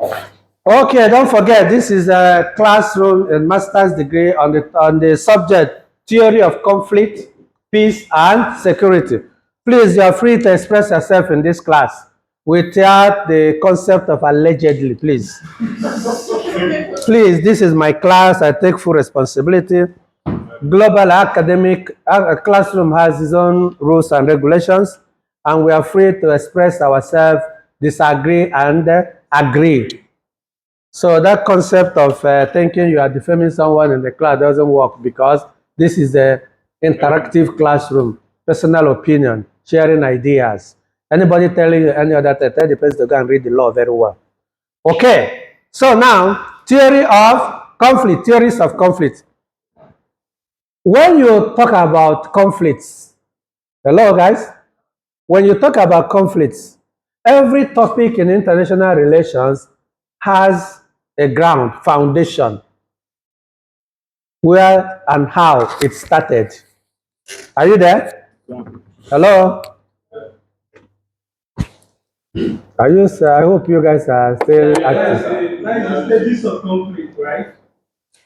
Okay, don't forget, this is a classroom and master's degree on the subject theory of conflict, peace, and security. Please, you are free to express yourself in this class without the concept of allegedly, please. Please, this is my class. I take full responsibility. Global academic classroom has its own rules and regulations, and we are free to express ourselves, disagree, and agree. So that concept of thinking you are defaming someone in the class doesn't work, because this is a interactive classroom, personal opinion, sharing ideas. Anybody telling you any other thing, tell the person to go and read the law very well. Okay, so now, theory of conflict, theories of conflict. When you talk about conflicts, hello guys, when you talk about conflicts, every topic in international relations has a ground, foundation, where and how it started. Are you there? Hello? Are you, sir? I hope you guys are still active. Like the stages of conflict, right?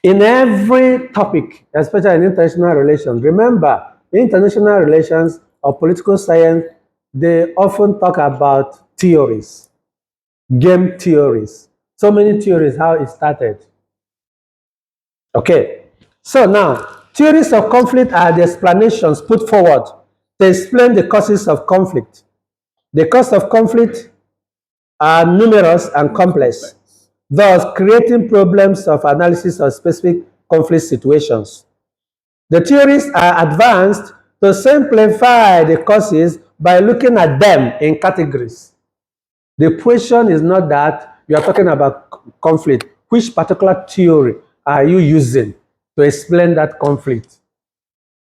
In every topic, especially in international relations, remember, in international relations or political science, they often talk about theories, game theories. So many theories, how it started. Okay, so now, theories of conflict are the explanations put forward to explain the causes of conflict. The causes of conflict are numerous and complex, thus creating problems of analysis of specific conflict situations. The theories are advanced to simplify the causes by looking at them in categories. The question is not that you are talking about conflict. Which particular theory are you using to explain that conflict?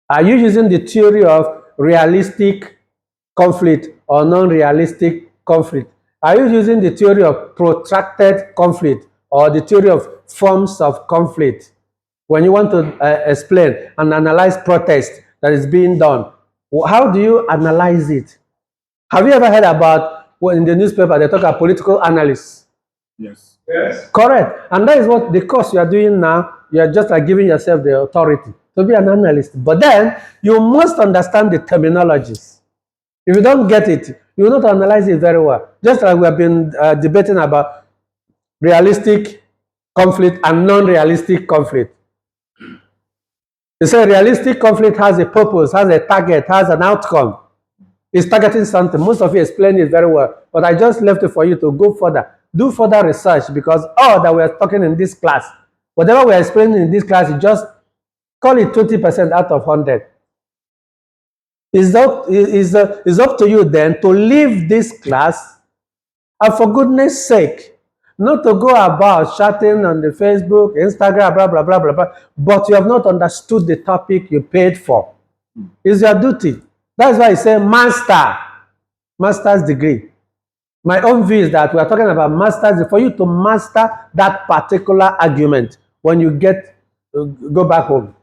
Are you using the theory of realistic conflict or non-realistic conflict? Are you using the theory of protracted conflict or the theory of forms of conflict? When you want to explain and analyze protest that is being done, how do you analyze it? Have you ever heard about, well, in the newspaper they talk about political analysts? Yes. Yes. Correct. And that is what the course you are doing now. You are just like giving yourself the authority to be an analyst. But then you must understand the terminologies. If you don't get it, you will not analyze it very well. Just like we have been debating about realistic conflict and non-realistic conflict. You say realistic conflict has a purpose, has a target, has an outcome. It's targeting something. Most of you explained it very well, but I just left it for you to go further. Do further research, because all that we are talking in this class, whatever we are explaining in this class, you just call it 20% out of 100. It's up to you then to leave this class, and for goodness sake, not to go about chatting on the Facebook, Instagram, blah, blah, blah, blah, blah, but you have not understood the topic you paid for. It's your duty. That's why I say master's degree. My own view is that we are talking about master's, for you to master that particular argument when you go back home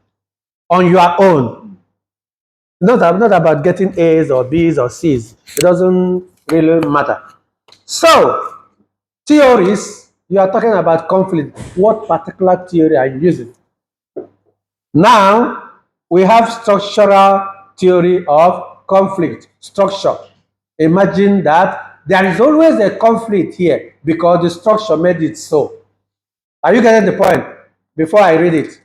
on your own. Not about getting A's or B's or C's. It doesn't really matter. So, theories, you are talking about conflict. What particular theory are you using? Now, we have structural theory of conflict, structure. Imagine that there is always a conflict here because the structure made it so. Are you getting the point? Before I read it.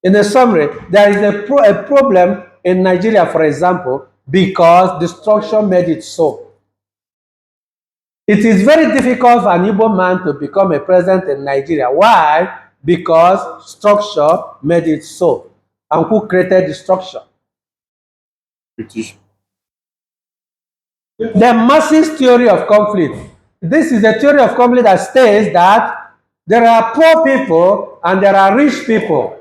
In a summary, there is a problem in Nigeria, for example, because the structure made it so. It is very difficult for an Igbo man to become a president in Nigeria. Why? Because structure made it so. And who created the structure? British. The Marxist theory of conflict. This is a theory of conflict that states that there are poor people and there are rich people.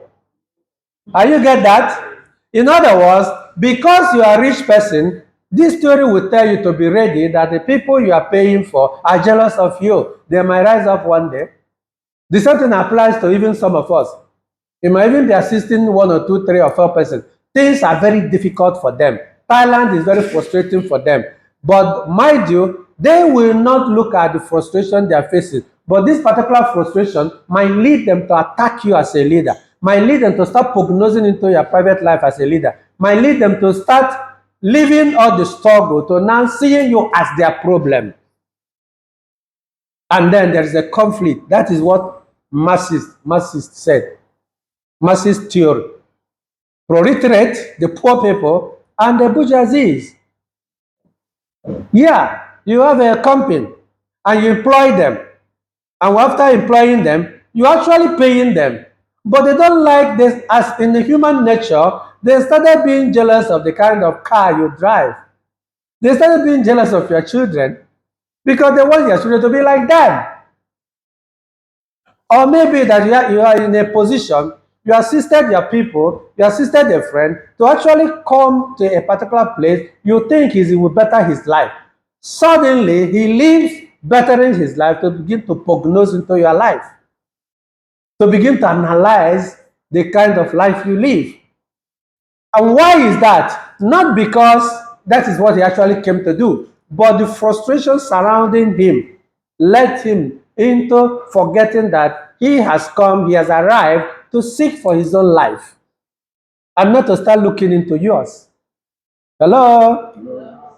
Are you get that? In other words, because you are a rich person, this theory will tell you to be ready that the people you are paying for are jealous of you. They might rise up one day. The same thing applies to even some of us. You might even be assisting 1 or 2, 3 or 4 persons. Things are very difficult for them. Thailand is very frustrating for them. But mind you, they will not look at the frustration they are facing, But this particular frustration might lead them to attack you as a leader, might lead them to start prognosing into your private life as a leader, might lead them to start leaving all the struggle to now seeing you as their problem. And then there is a conflict. That is what Marxist said. Marxist theory. Proletariat, the poor people, and the bourgeoisie. Yeah, you have a company and you employ them. And after employing them, you're actually paying them. But they don't like this, as in the human nature, they started being jealous of the kind of car you drive. They started being jealous of your children because they want your children to be like them. Or maybe that you are in a position, you assisted your people, you assisted a friend to actually come to a particular place you think he will better his life. Suddenly, he leaves bettering his life to begin to prognose into your life, to begin to analyze the kind of life you live. And why is that? Not because that is what he actually came to do, but the frustration surrounding him led him into forgetting that he has come, he has arrived to seek for his own life and not to start looking into yours. Hello?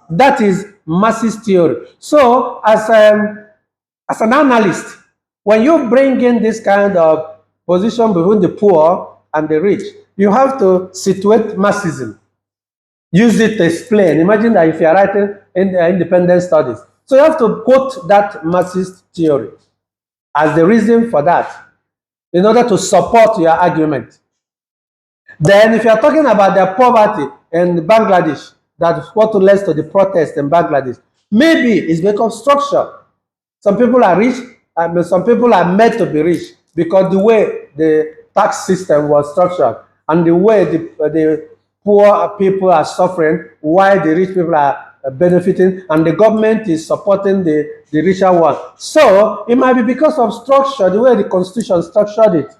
That is Marxist theory. So, as an analyst, when you bring in this kind of position between the poor and the rich, you have to situate Marxism. Use it to explain. Imagine that if you are writing in the independent studies. So you have to quote that Marxist theory as the reason for that in order to support your argument. Then if you are talking about the poverty in Bangladesh, that's what led to the protest in Bangladesh, maybe it's because structure. Some people are rich, and some people are made to be rich because the way the tax system was structured and the way the poor people are suffering while the rich people are benefiting, and the government is supporting the richer one. So it might be because of structure, the way the constitution structured it.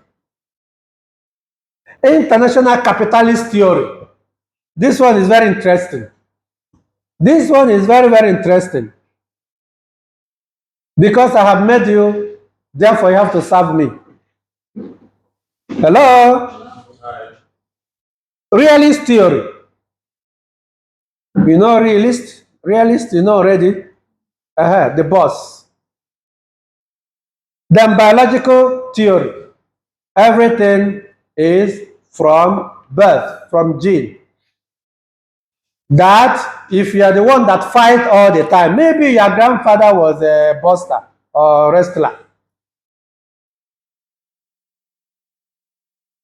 International capitalist theory. This one is very interesting. This one is very, very interesting. Because I have made you, therefore you have to serve me. Hello? Realist theory. You know realist? Realist, you know already? The boss. Then biological theory. Everything is from birth, from gene. That if you are the one that fight all the time, maybe your grandfather was a boxer or wrestler,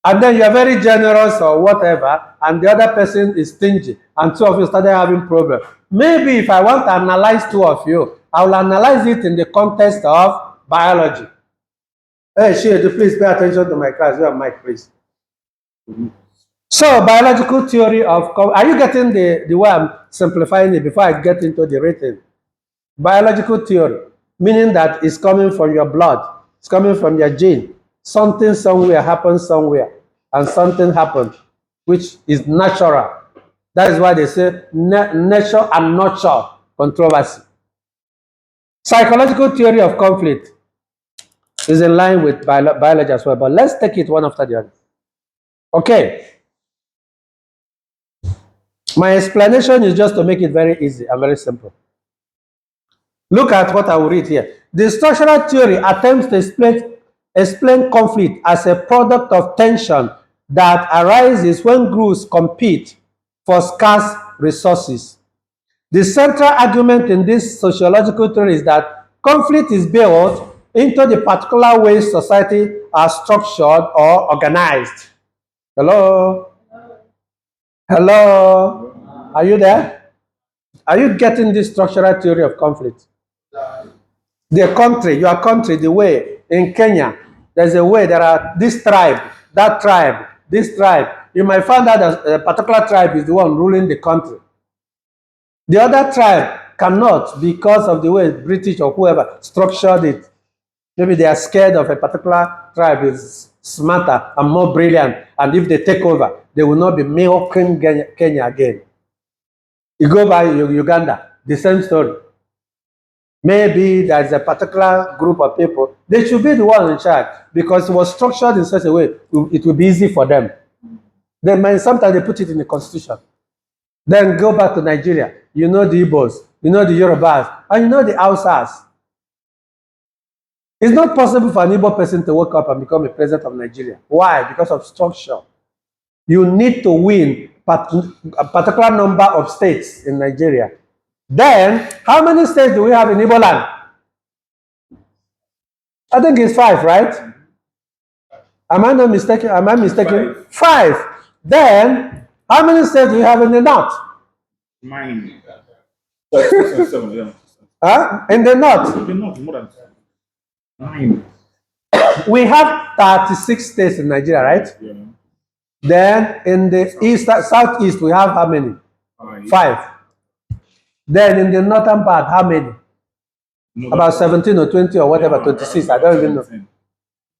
and then you are very generous or whatever, and the other person is stingy, and two of you started having problems. Maybe if I want to analyze two of you, I will analyze it in the context of biology. Hey, Shade, please pay attention to my class. You have mic, please. So, biological theory of, are you getting the way I'm simplifying it before I get into the written? Biological theory, meaning that it's coming from your blood, it's coming from your gene. Something somewhere happens somewhere, and something happened, which is natural. That is why they say nature and nurture controversy. Psychological theory of conflict is in line with biology as well, but let's take it one after the other. Okay. My explanation is just to make it very easy and very simple. Look at what I will read here. The structural theory attempts to explain conflict as a product of tension that arises when groups compete for scarce resources. The central argument in this sociological theory is that conflict is built into the particular way society are structured or organized. Hello? Hello? Are you there? Are you getting this structural theory of conflict? The country, your country, the way in Kenya, there's a way, there are this tribe, that tribe, this tribe. You might find out that a particular tribe is the one ruling the country. The other tribe cannot because of the way British or whoever structured it. Maybe they are scared of a particular tribe is smarter and more brilliant, and if they take over, they will not be milking Kenya again. You go by Uganda, the same story. Maybe there's a particular group of people. They should be the one in charge because it was structured in such a way it will be easy for them. Then sometimes they put it in the constitution. Then go back to Nigeria. You know the Igbos, you know the Yorubas, and you know the Hausas. It's not possible for an Igbo person to wake up and become a president of Nigeria. Why? Because of structure. You need to win a particular number of states in Nigeria. Then, how many states do we have in Igbo land? I think it's 5, right? Am I not mistaken? Am I mistaken? 5. Then, how many states do we have in the north? 9. 7, yeah. Huh? In the north? In the north, more than 9. We have 36 states in Nigeria, right? Yeah. Then in the east, southeast, we have how many? 5. Then in the northern part, how many? About 17 or 20 or whatever, 26. I don't even know.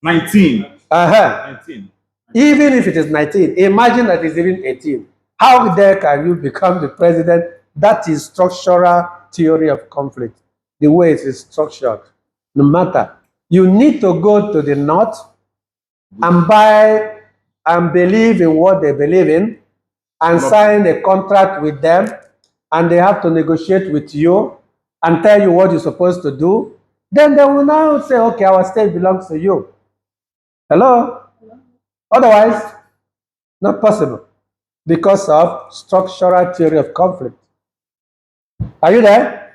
19. 19. Even if it is 19, imagine that it's even 18. How dare can you become the president? That is structural theory of conflict. The way it is structured. No matter. You need to go to the north and buy and believe in what they believe in and sign a contract with them, and they have to negotiate with you and tell you what you're supposed to do. Then they will now say, okay, our state belongs to you. Hello? Otherwise, not possible because of structural theory of conflict. Are you there?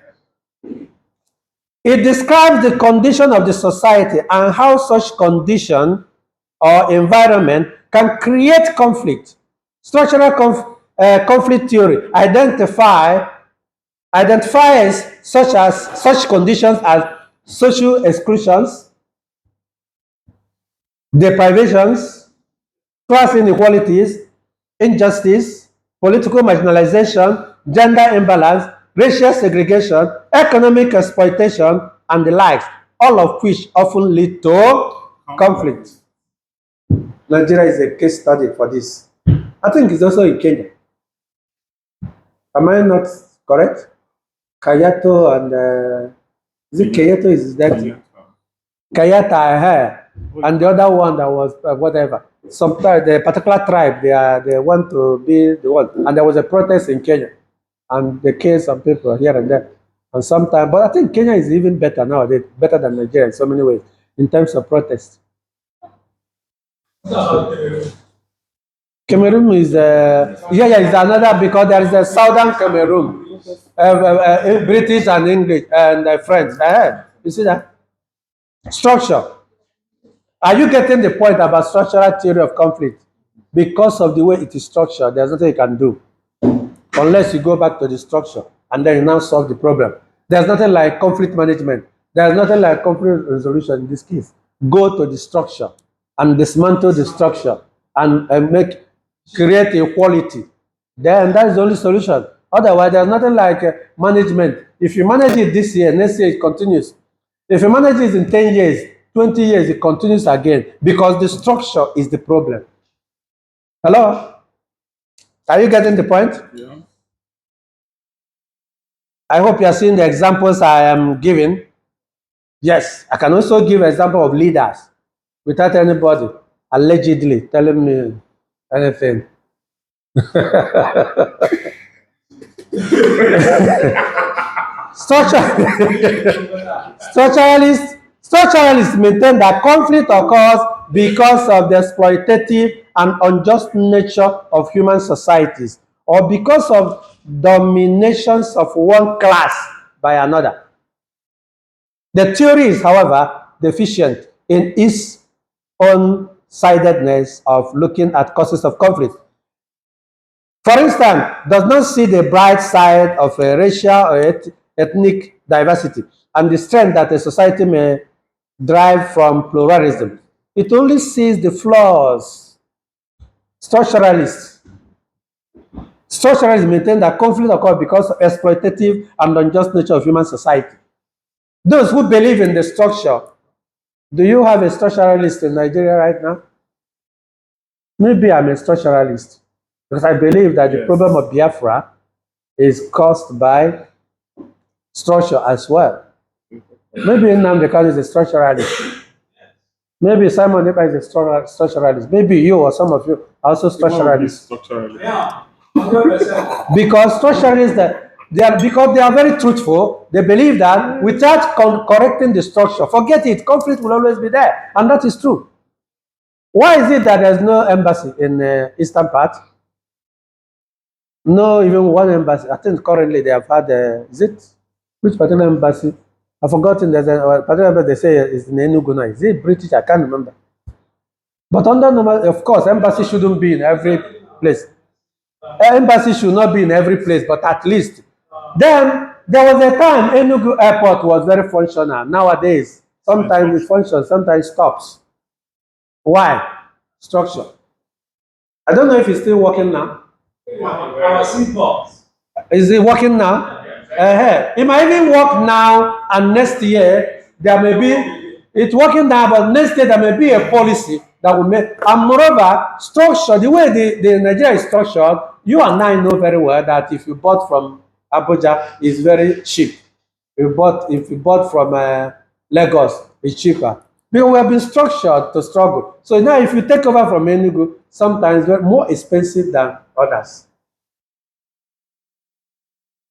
It describes the condition of the society and how such condition or environment can create conflict. Structural conflict theory identifies such conditions as social exclusions, deprivations, class inequalities, injustice, political marginalization, gender imbalance, racial segregation, economic exploitation, and the likes, all of which often lead to conflict. Nigeria is a case study for this. I think it's also in Kenya. Am I not correct? Kayato and is it Kayato? Is that Kayata? I heard. And the other one that was whatever. Sometimes the particular tribe they want to be the one, and there was a protest in Kenya, and they killed some people here and there, and sometimes. But I think Kenya is even better nowadays, better than Nigeria in so many ways in terms of protest. Cameroon is is another because there is a southern Cameroon, British and English and French. You see that structure. Are you getting the point about structural theory of conflict? Because of the way it is structured, there's nothing you can do unless you go back to the structure and then you now solve the problem. There's nothing like conflict management. There's nothing like conflict resolution in this case. Go to the structure and dismantle the structure and create equality. Then that's the only solution. Otherwise, there's nothing like management. If you manage it this year, next year it continues. If you manage it in 10 years, 20 years, it continues again because the structure is the problem. Hello? Are you getting the point? Yeah. I hope you are seeing the examples I am giving. Yes, I can also give example of leaders without anybody allegedly telling me anything. Structuralists maintain that conflict occurs because of the exploitative and unjust nature of human societies, or because of dominations of one class by another. The theory is, however, deficient in its one-sidedness of looking at causes of conflict. For instance, does not see the bright side of a racial or ethnic diversity and the strength that a society may derive from pluralism. It only sees the flaws. Structuralists maintain that conflict occurs because of exploitative and unjust nature of human society. Those who believe in the structure, do you have a structuralist in Nigeria right now? Maybe I'm a structuralist because I believe that the problem of Biafra is caused by structure as well. Maybe Nnamdi Kanu is a structuralist. Maybe Simon Ekpa is a structuralist. Maybe you or some of you are also structuralists. Yeah. Because structuralists because they are very truthful, they believe that without correcting the structure, forget it, conflict will always be there, and that is true. Why is it that there's no embassy in the eastern part? No, even one embassy. I think currently they have had is it which particular embassy? I've forgotten. There's a particular embassy they say is in Enugu now. Is it British? I can't remember. But under normal, of course, embassy shouldn't be in every place. Embassy should not be in every place, but at least. Then there was a time Enugu Airport was very functional. Nowadays, sometimes it functions, sometimes it stops. Why? Structure. I don't know if it's still working now. Our seatbelts. Is it working now? It might even work now, and next year there may be. It's working now, but next year there may be a policy that will make. And moreover, structure, the way the Nigeria is structured, you and I know very well that if you bought from Abuja, it's very cheap. If you bought from Lagos, it's cheaper. Because we have been structured to struggle. So now, if you take over from Enugu, sometimes they're more expensive than others.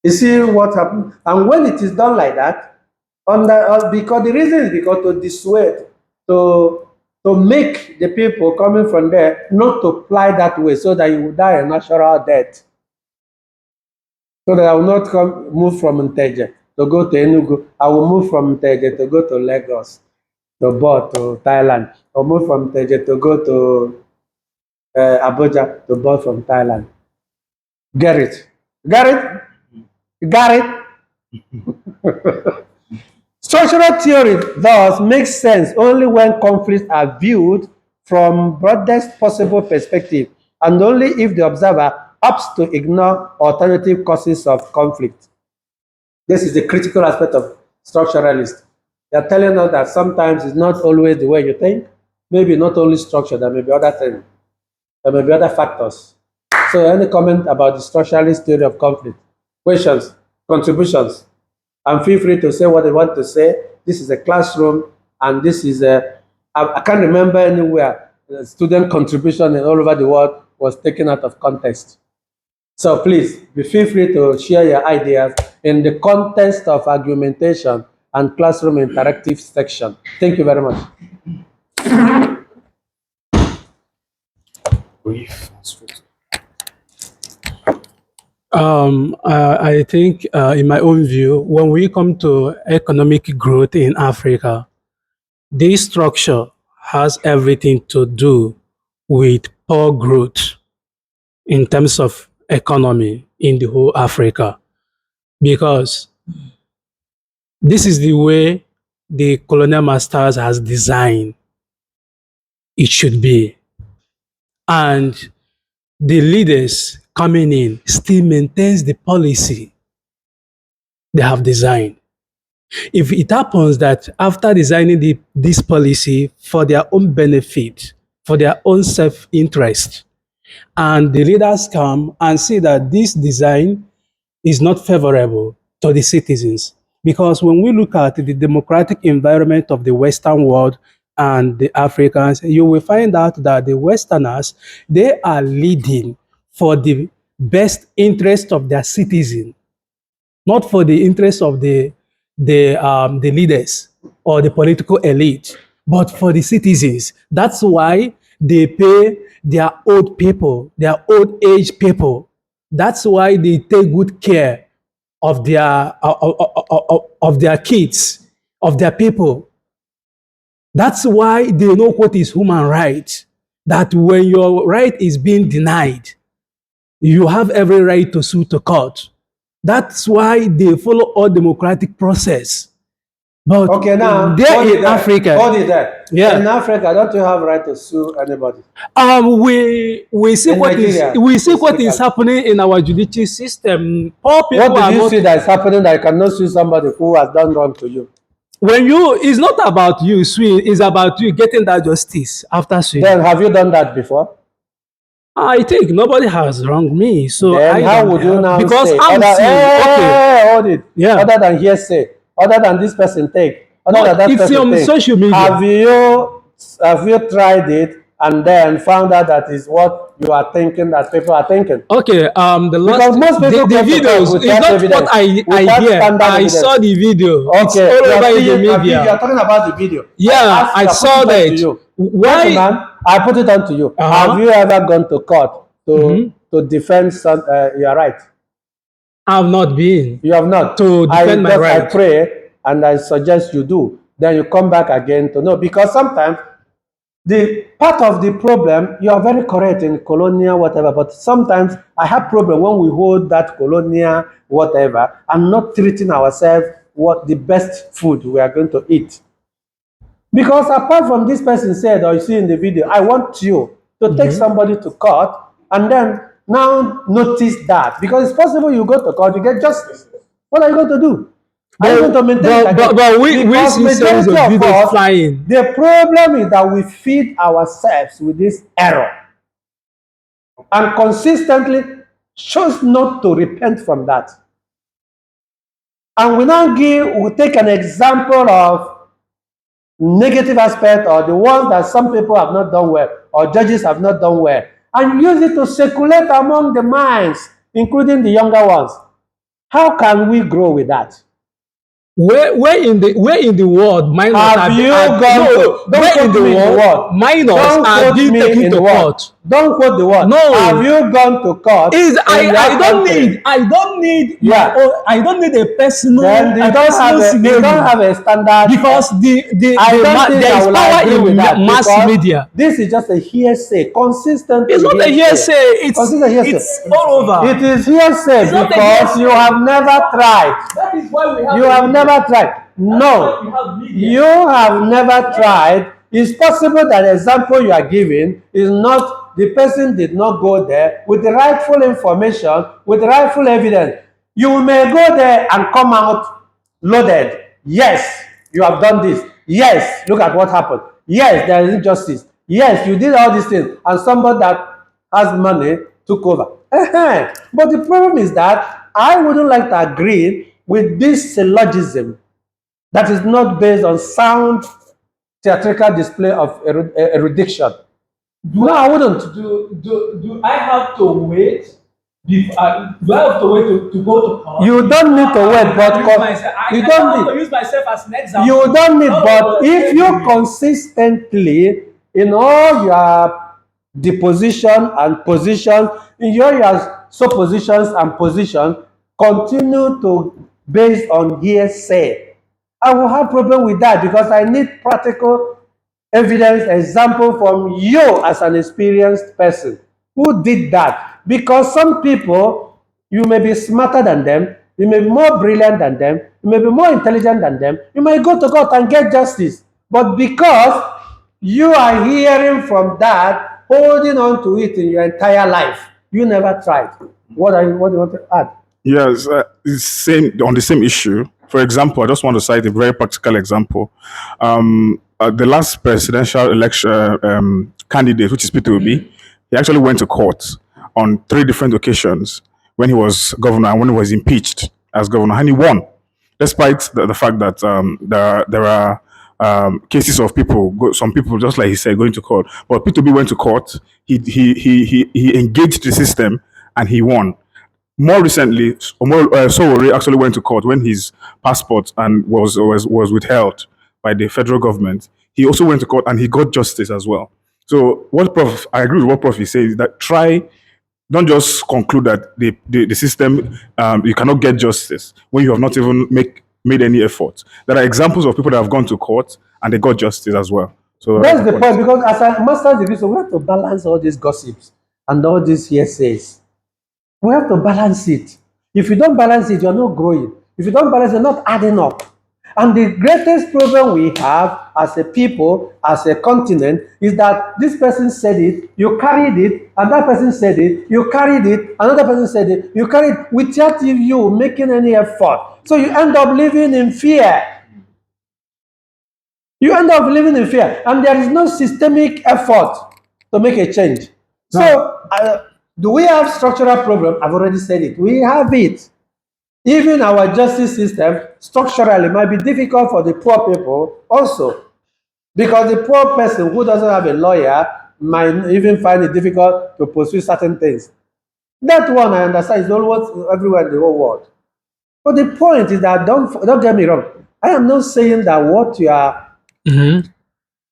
You see what happened? And when it is done like that, because the reason is because to dissuade, to make the people coming from there not to fly that way so that you will die a natural death. So that I will not move from Nteje to go to Enugu. I will move from Nteje to go to Lagos, to Thailand. Or move from Nteje to go to Abuja, to board from Thailand. Get it? Got it? You got it? Structural theory thus makes sense only when conflicts are viewed from broadest possible perspective and only if the observer opts to ignore alternative causes of conflict. This is the critical aspect of structuralist. They are telling us that sometimes it's not always the way you think, maybe not only structure, there may be other things, there may be other factors. So any comment about the structuralist theory of conflict? Questions, contributions, and feel free to say what you want to say. This is a classroom, and this is I can't remember anywhere student contribution all over the world was taken out of context. So please, feel free to share your ideas in the context of argumentation and classroom interactive section. Thank you very much. I think, in my own view, when we come to economic growth in Africa, this structure has everything to do with poor growth in terms of economy in the whole Africa, because this is the way the colonial masters has designed it should be. And the leaders coming in still maintains the policy they have designed. If it happens that after designing this policy for their own benefit, for their own self-interest, and the leaders come and see that this design is not favorable to the citizens, because when we look at the democratic environment of the Western world and the Africans, you will find out that the Westerners, they are leading for the best interest of their citizen, not for the interest of the leaders or the political elite, but for the citizens. That's why they pay their old people, their old age people. That's why they take good care of their kids, of their people. That's why they know what is human right. That when your right is being denied, you have every right to sue to court. That's why they follow all democratic process. But Okay, now there in Africa, hold it there. Yeah. In Africa, don't you have right to sue anybody? We see In Nigeria, what is happening in our judicial system. Poor people What are did you not. see that is happening that you cannot sue somebody who has done wrong to you? When you, it's not about you suing, it's about you getting that justice after suing. Then have you done that before? I think nobody has wronged me, so Then I how don't would you have, now because say I'm other, seeing, okay, hold it. yeah. Other than hearsay, other than this person take, Other than It's that on thing. social media. Have you tried it and then found out that is what you are thinking that people are thinking? Okay, the Because last most people the go to court videos is without not evidence, what I without hear. standard I evidence. saw the video. It's Okay, all you are over seeing the a video. You media. are talking about the video. Yeah, I saw put it on to that. you. Why? Gentleman, I put it on to you. Have you ever gone to court to defend your right? I've not been You have not. to defend my I right. pray and I suggest you do. Then you come back again to know, because sometimes the part of the problem, you are very correct in colonial whatever, but sometimes I have problem when we hold that colonial whatever and not treating ourselves what the best food we are going to eat. Because apart from this person said, or you see in the video, I want you to take somebody to court and then now notice that. Because it's possible you go to court, you get justice. What are you going to do? Are you going to maintain it again? But we Because see series of majority of videos us, flying. the problem is that we feed ourselves with this error and consistently choose not to repent from that. And we take an example of negative aspect or the ones that some people have not done well or judges have not done well and use it to circulate among the minds, including the younger ones. How can we grow with that? Where in the world minors Have you gone to? Don't quote me in the word. Minors are being taken to court? Don't quote the word. No. Have you gone to court? I don't need Yeah. I don't need a personal. Then you don't have a standard. Because there is power in mass media. This is just a hearsay, consistent. It's not a hearsay. It's all over. It is hearsay because you have never tried. That is why we have. You have never tried. No, you have never tried. It's possible that the example you are giving is not, the person did not go there with the rightful information, with the rightful evidence. You may go there and come out loaded. Yes, you have done this. Yes, look at what happened. Yes, there is injustice. Yes, you did all these things, and somebody that has money took over. But the problem is that I wouldn't like to agree with this syllogism that is not based on sound theatrical display of erudition. No, I wouldn't. Do I have to wait? Do I have to wait to go to court? You don't need to wait, but you don't need to use myself as an example. You don't need, but if you consistently in all your deposition and position, in your suppositions and positions, continue to based on hearsay, I will have problem with that because I need practical evidence, example from you as an experienced person who did that. Because some people, you may be smarter than them, you may be more brilliant than them, you may be more intelligent than them, you may go to court and get justice. But because you are hearing from that, holding on to it in your entire life, you never tried. What do you want to add? Yes, it's on the same issue. For example, I just want to cite a very practical example. The last presidential election candidate, which is Peter Obi, he actually went to court on 3 different occasions when he was governor and when he was impeached as governor, and he won, despite the fact that there are cases of some people, just like he said, going to court. But Peter Obi went to court. He engaged the system and he won. More recently, Sowore actually went to court when his passport and was withheld by the federal government. He also went to court and he got justice as well. So I agree with what Prof is saying, that don't just conclude that the system, you cannot get justice when you have not even made any effort. There are examples of people that have gone to court and they got justice as well. So that's the point, because as a master's degree, so we have to balance all these gossips and all these hearsays. We have to balance it. If you don't balance it, you're not growing. If you don't balance it, you're not adding up. And the greatest problem we have as a people, as a continent, is that this person said it, you carried it, and that person said it, you carried it, another person said it, you carried it, without you making any effort. So you end up living in fear. You end up living in fear, and there is no systemic effort to make a change. No. So, do we have structural problem? I've already said it. We have it. Even our justice system structurally might be difficult for the poor people also, because the poor person who doesn't have a lawyer might even find it difficult to pursue certain things. That one I understand is always everywhere in the whole world. But the point is that don't get me wrong. I am not saying that what you are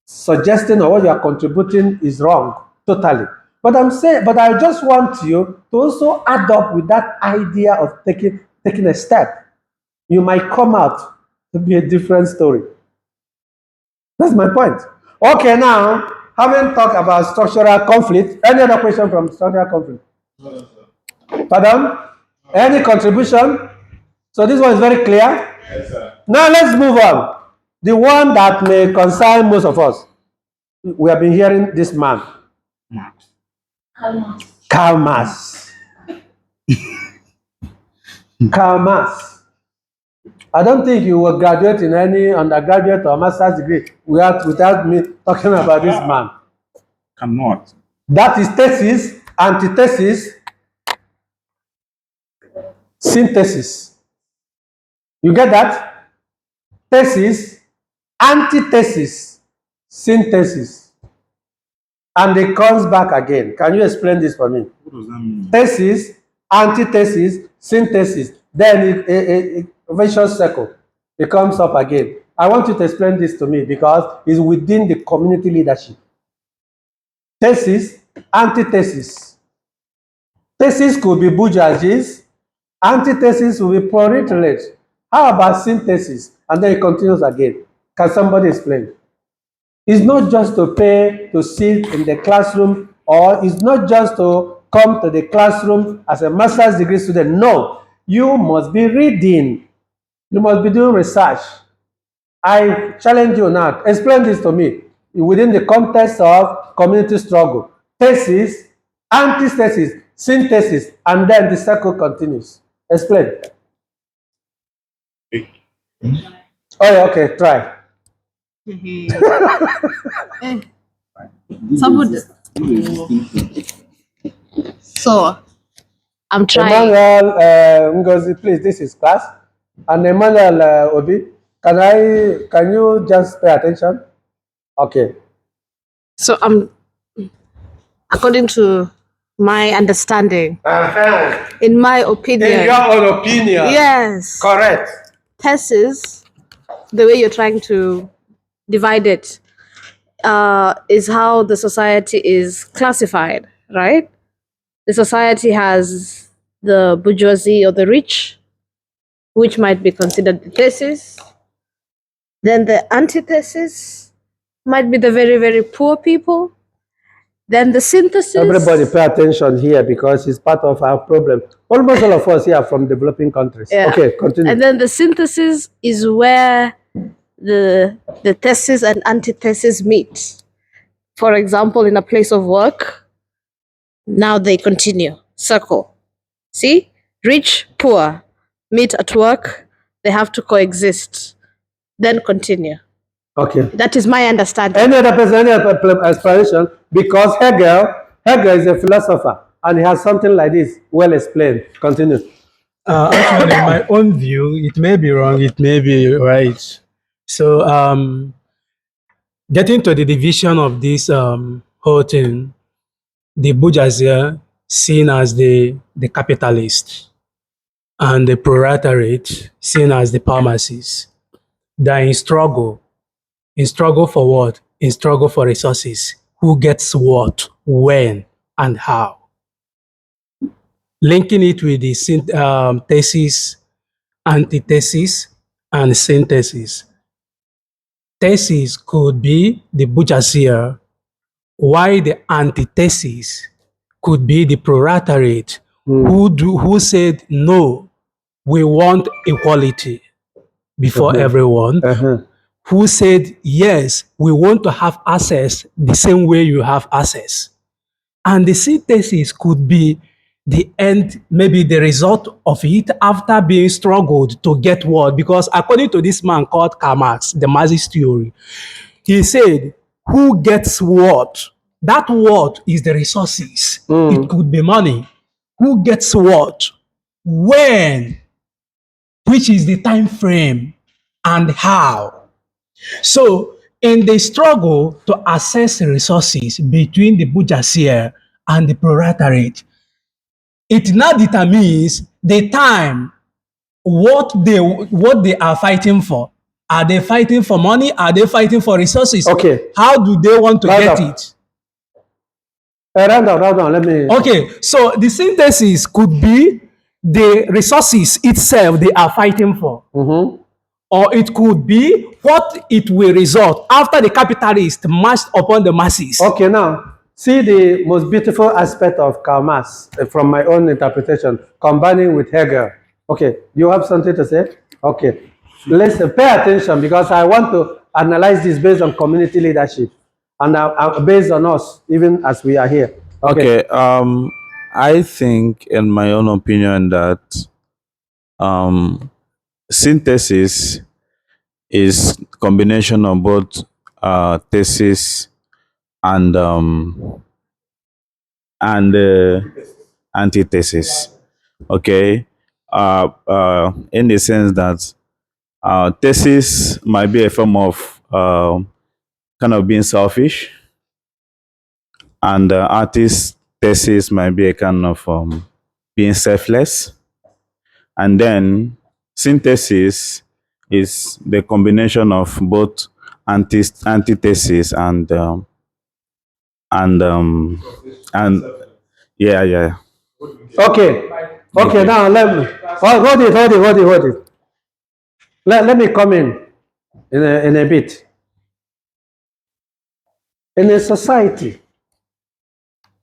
suggesting or what you are contributing is wrong totally. But I'm saying, but I just want you to also add up with that idea of taking a step. You might come out to be a different story. That's my point. Okay, now having talked about structural conflict, any other question from structural conflict? Pardon? Any contribution? So this one is very clear. Now let's move on. The one that may concern most of us. We have been hearing this man, Karl Marx. Karl Marx. I don't think you will graduate in any undergraduate or master's degree without me talking about this man. Cannot. That is thesis, antithesis, synthesis. You get that? Thesis, antithesis, synthesis. And it comes back again. Can you explain this for me? What does that mean? Thesis, antithesis, synthesis. Then a vicious circle. It comes up again. I want you to explain this to me because it's within the community leadership. Thesis, antithesis. Thesis could be bourgeoisie, antithesis will be proletariat. How about synthesis? And then it continues again. Can somebody explain? It's not just to pay to sit in the classroom, or it's not just to come to the classroom as a master's degree student. No, you must be reading. You must be doing research. I challenge you now. Explain this to me within the context of community struggle. Thesis, antithesis, synthesis, and then the circle continues. Explain. Oh, yeah, okay, try. Somebody. So, I'm trying. Emmanuel Ngozi, please, this is class. And Emmanuel Obi, can you just pay attention? Okay. So, according to my understanding, in my opinion, In your own opinion. yes, Correct. thesis, the way you're trying to divide it, is how the society is classified, right? The society has the bourgeoisie or the rich, which might be considered the thesis. Then the antithesis might be the very, very poor people. Then the synthesis. Everybody pay attention here because it's part of our problem. Almost all of us here are from developing countries. Yeah. Okay, continue. And then the synthesis is where the thesis and antithesis meet. For example, in a place of work, now they continue. Circle. See? Rich, poor, meet at work, they have to coexist. Then continue. Okay. That is my understanding. Any other person, any other explanation? Because Hegel is a philosopher and he has something like this well explained. Continue. Actually, in my own view, it may be wrong, it may be right. So, getting to the division of this whole thing, the bourgeoisie seen as the capitalist, and the proletariat seen as the pharmacists. They're in struggle. In struggle for what? In struggle for resources. Who gets what, when, and how? Linking it with the thesis, antithesis, and synthesis. Thesis could be the bourgeoisie, while the antithesis could be the proletariat who said, no, we want equality before everyone. Who said, yes, we want to have access the same way you have access. And the synthesis could be the end, maybe the result of it after being struggled to get what? Because according to this man called Karl Marx, the Marxist Theory, he said, who gets what? That what is the resources. It could be money. Who gets what? When? which is the time frame and how. So, in the struggle to access resources between the bourgeoisie and the proletariat, it now determines the time what they are fighting for. Are they fighting for money? Are they fighting for resources? Okay. How do they want to Round get up. it? Round down. Let me. Okay, so the synthesis could be the resources itself they are fighting for. Or it could be what it will result after the capitalists marched upon the masses. Okay, now, see the most beautiful aspect of Karl Marx from my own interpretation, combining with Hegel. Okay, you have something to say? Okay, let's pay attention because I want to analyze this based on community leadership and based on us, even as we are here. Okay. I think, in my own opinion, that synthesis is combination of both thesis and antithesis. Okay. In the sense that thesis might be a form of kind of being selfish, and artist thesis might be a kind of being selfless, and then synthesis is the combination of both antithesis and yeah. Okay, now let me, hold it. Let me come in a bit. In a society,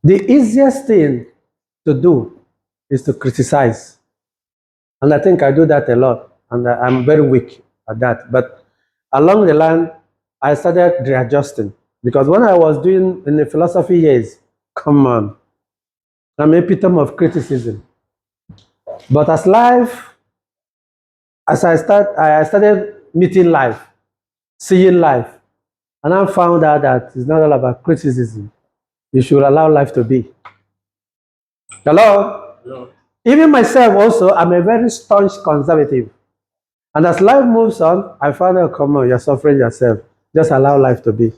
the easiest thing to do is to criticize. And I think I do that a lot. And I'm very weak at that. But along the line, I started readjusting. Because when I was doing in the philosophy years, come on, I'm an epitome of criticism. But as I started meeting life, seeing life, and I found out that it's not all about criticism. You should allow life to be. Hello? Hello. Even myself also, I'm a very staunch conservative. And as life moves on, I find out, come on, you're suffering yourself. Just allow life to be.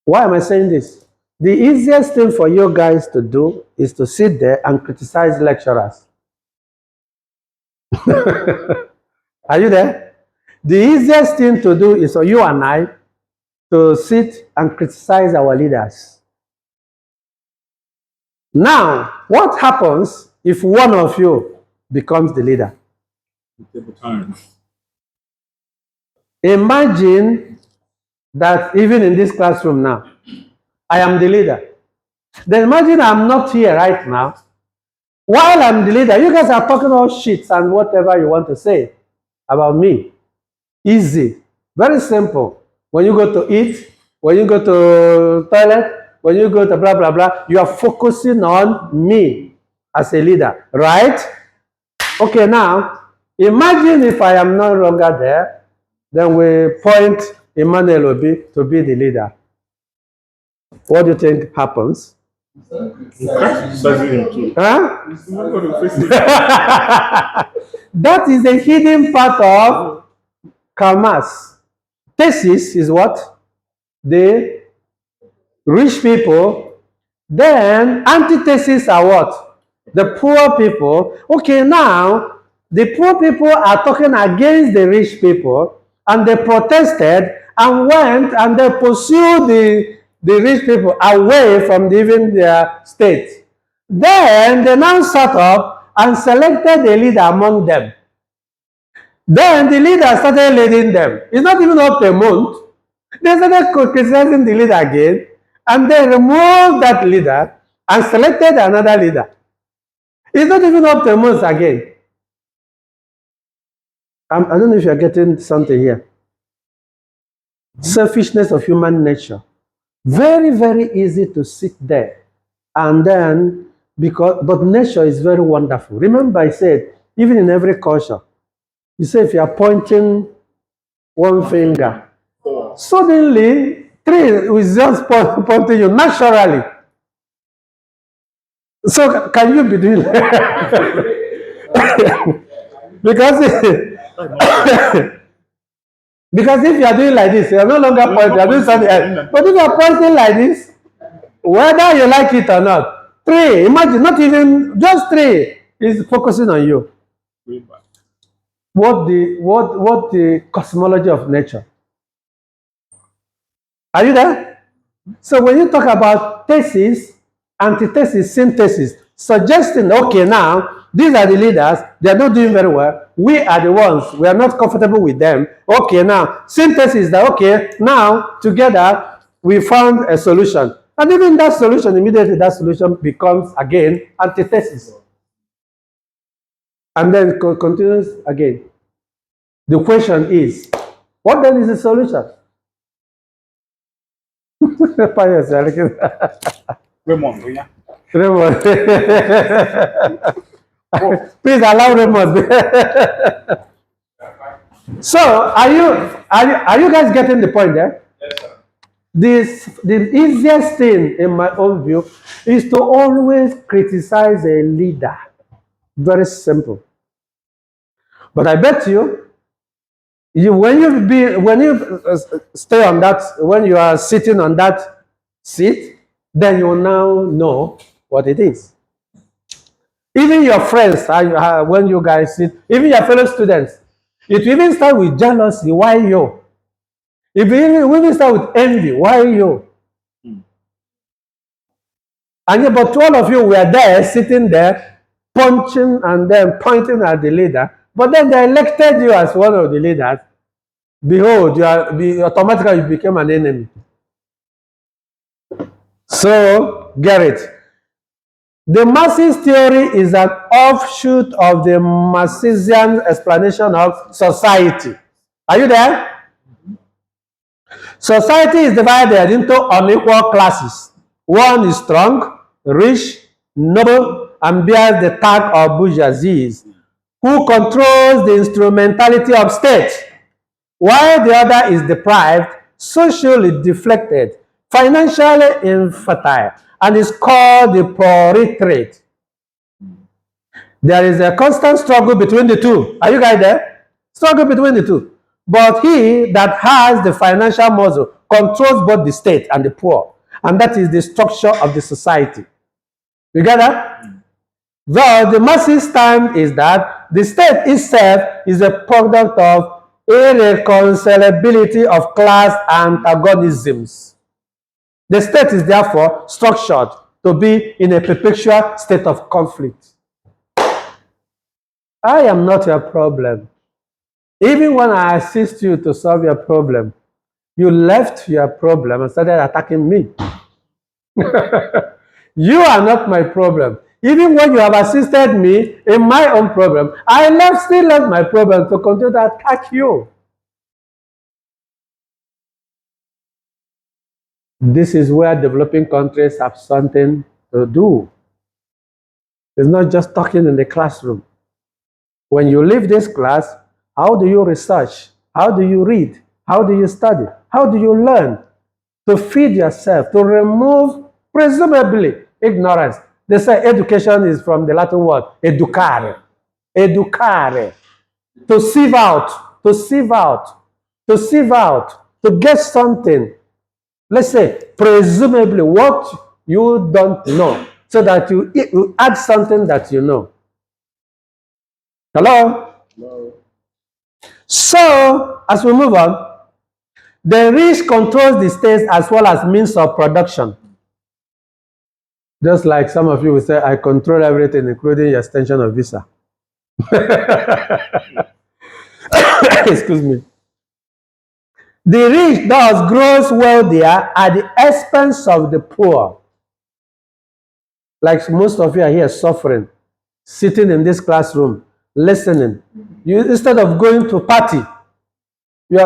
Why am I saying this? The easiest thing for you guys to do is to sit there and criticize lecturers. Are you there? The easiest thing to do is for you and I to sit and criticize our leaders. Now, what happens if one of you becomes the leader? Imagine that even in this classroom now, I am the leader. Then imagine I'm not here right now. While I'm the leader, you guys are talking all shit and whatever you want to say about me. Easy. Very simple. When you go to eat, when you go to toilet, when you go to blah, blah, blah, you are focusing on me as a leader, right? Okay, now, imagine if I am no longer there, then we point Emmanuel Obi to be the leader. What do you think happens? Huh? That is the hidden part of Karl Marx. Thesis is what? The rich people. Then antithesis are what? The poor people. Okay, now the poor people are talking against the rich people, and they protested and went and they pursued the rich people away from even their state. Then they now sat up and selected a leader among them. Then the leader started leading them. It's not even up to a month. They started criticizing the leader again, and they removed that leader and selected another leader. It's not even up to a month again. I don't know if you're getting something here. Selfishness of human nature. Very, very easy to sit there. And then, but nature is very wonderful. Remember I said, even in every culture, you say if you are pointing one finger, suddenly three is just pointing you naturally. So can you be doing that? because because if you are doing like this, you are no longer pointing, you are doing something else. But if you are pointing like this, whether you like it or not, three, imagine, not even, just three is focusing on you. What the cosmology of nature. Are you there? So when you talk about thesis, antithesis, synthesis, suggesting, okay, now, these are the leaders, they are not doing very well, we are the ones, we are not comfortable with them, okay, now, synthesis, that, okay, now, together, we found a solution. And even that solution, immediately that solution becomes, again, antithesis. And then continues again. The question is, what then is the solution? Raymond, yeah. Raymond. Please allow Raymond. So, are you guys getting the point there? Yes, sir. The easiest thing, in my own view, is to always criticize a leader. Very simple. But I bet you, when you stay on that, when you are sitting on that seat, then you now know what it is. Even your friends, when you guys sit, even your fellow students, it will even start with jealousy. Why you? It will even start with envy. Why you? And yet, but all of you were there, sitting there, punching and then pointing at the leader. But then they elected you as one of the leaders. Behold, automatically you became an enemy. So, get it. The Marxist theory is an offshoot of the Marxian explanation of society. Are you there? Society is divided into unequal classes. One is strong, rich, noble, and bears the tag of bourgeoisie, who controls the instrumentality of state, while the other is deprived, socially deflected, financially infertile, and is called the proletariat. There is a constant struggle between the two. Are you guys there? Struggle between the two. But he that has the financial muscle controls both the state and the poor. And that is the structure of the society. You get that? Thus, the Marxist stand is that the state itself is a product of irreconcilability of class antagonisms. The state is therefore structured to be in a perpetual state of conflict. I am not your problem. Even when I assist you to solve your problem, you left your problem and started attacking me. You are not my problem. Even when you have assisted me in my own problem, I still left my problem to continue to attack you. This is where developing countries have something to do. It's not just talking in the classroom. When you leave this class, how do you research? How do you read? How do you study? How do you learn to feed yourself, to remove, presumably, ignorance? They say education is from the Latin word, educare. Educare. To sieve out, to sieve out, to sieve out, to get something. Let's say, presumably, what you don't know, so that you add something that you know. Hello? Hello? So, as we move on, the rich controls the states as well as means of production. Just like some of you will say, I control everything, including your extension of visa. Excuse me. The rich thus grows wealthier at the expense of the poor. Like most of you are here suffering, sitting in this classroom, listening. You, instead of going to party,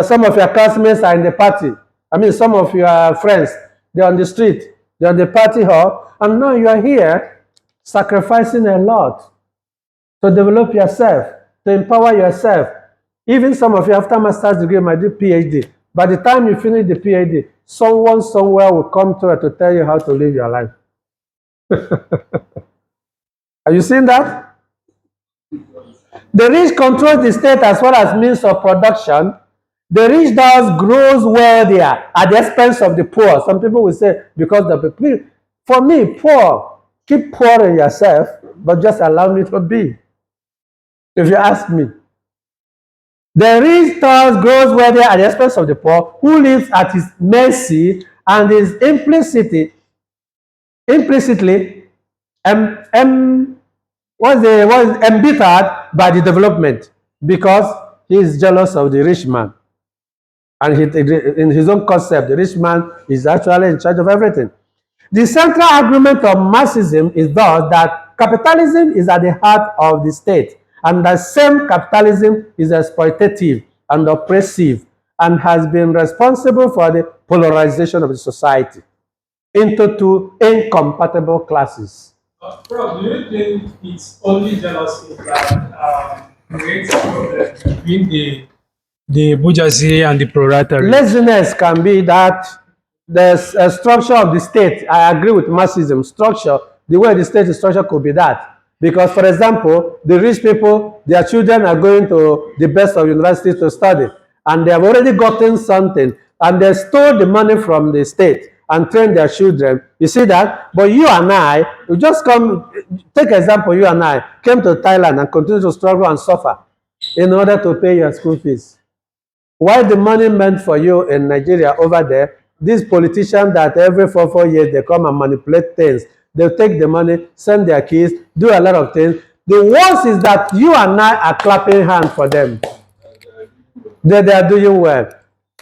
some of your classmates are in the party. I mean, some of your friends, they're on the street, they're on the party hall, and now you are here sacrificing a lot to develop yourself, to empower yourself. Even some of you, after master's degree, might do PhD. By the time you finish the PhD, someone somewhere will come to tell you how to live your life. Are you seeing that? The rich controls the state as well as means of production. The rich thus grows wealthier at the expense of the poor. Some people will say, because the people, for me, poor, keep poor in yourself, but just allow me to be. If you ask me. The rich thus grows wealthier at the expense of the poor, who lives at his mercy and is implicitly embittered by the development because he is jealous of the rich man. And in his own concept, the rich man is actually in charge of everything. The central argument of Marxism is thus that capitalism is at the heart of the state, and that same capitalism is exploitative and oppressive, and has been responsible for the polarization of the society into two incompatible classes. Prof, do you think it's only jealousy that creates a problem between the bourgeoisie and the proletariat? Laziness can be that there's a structure of the state. I agree with Marxism. Structure, the way the state is structured could be that. Because, for example, the rich people, their children are going to the best of universities to study, and they have already gotten something, and they stole the money from the state and train their children. You see that? But you and I, we just come, take example, you and I came to Thailand and continue to struggle and suffer in order to pay your school fees. Why the money meant for you in Nigeria over there, these politicians that every 4 years they come and manipulate things, they'll take the money, send their kids, do a lot of things. The worst is that you and I are clapping hands for them. They are doing well.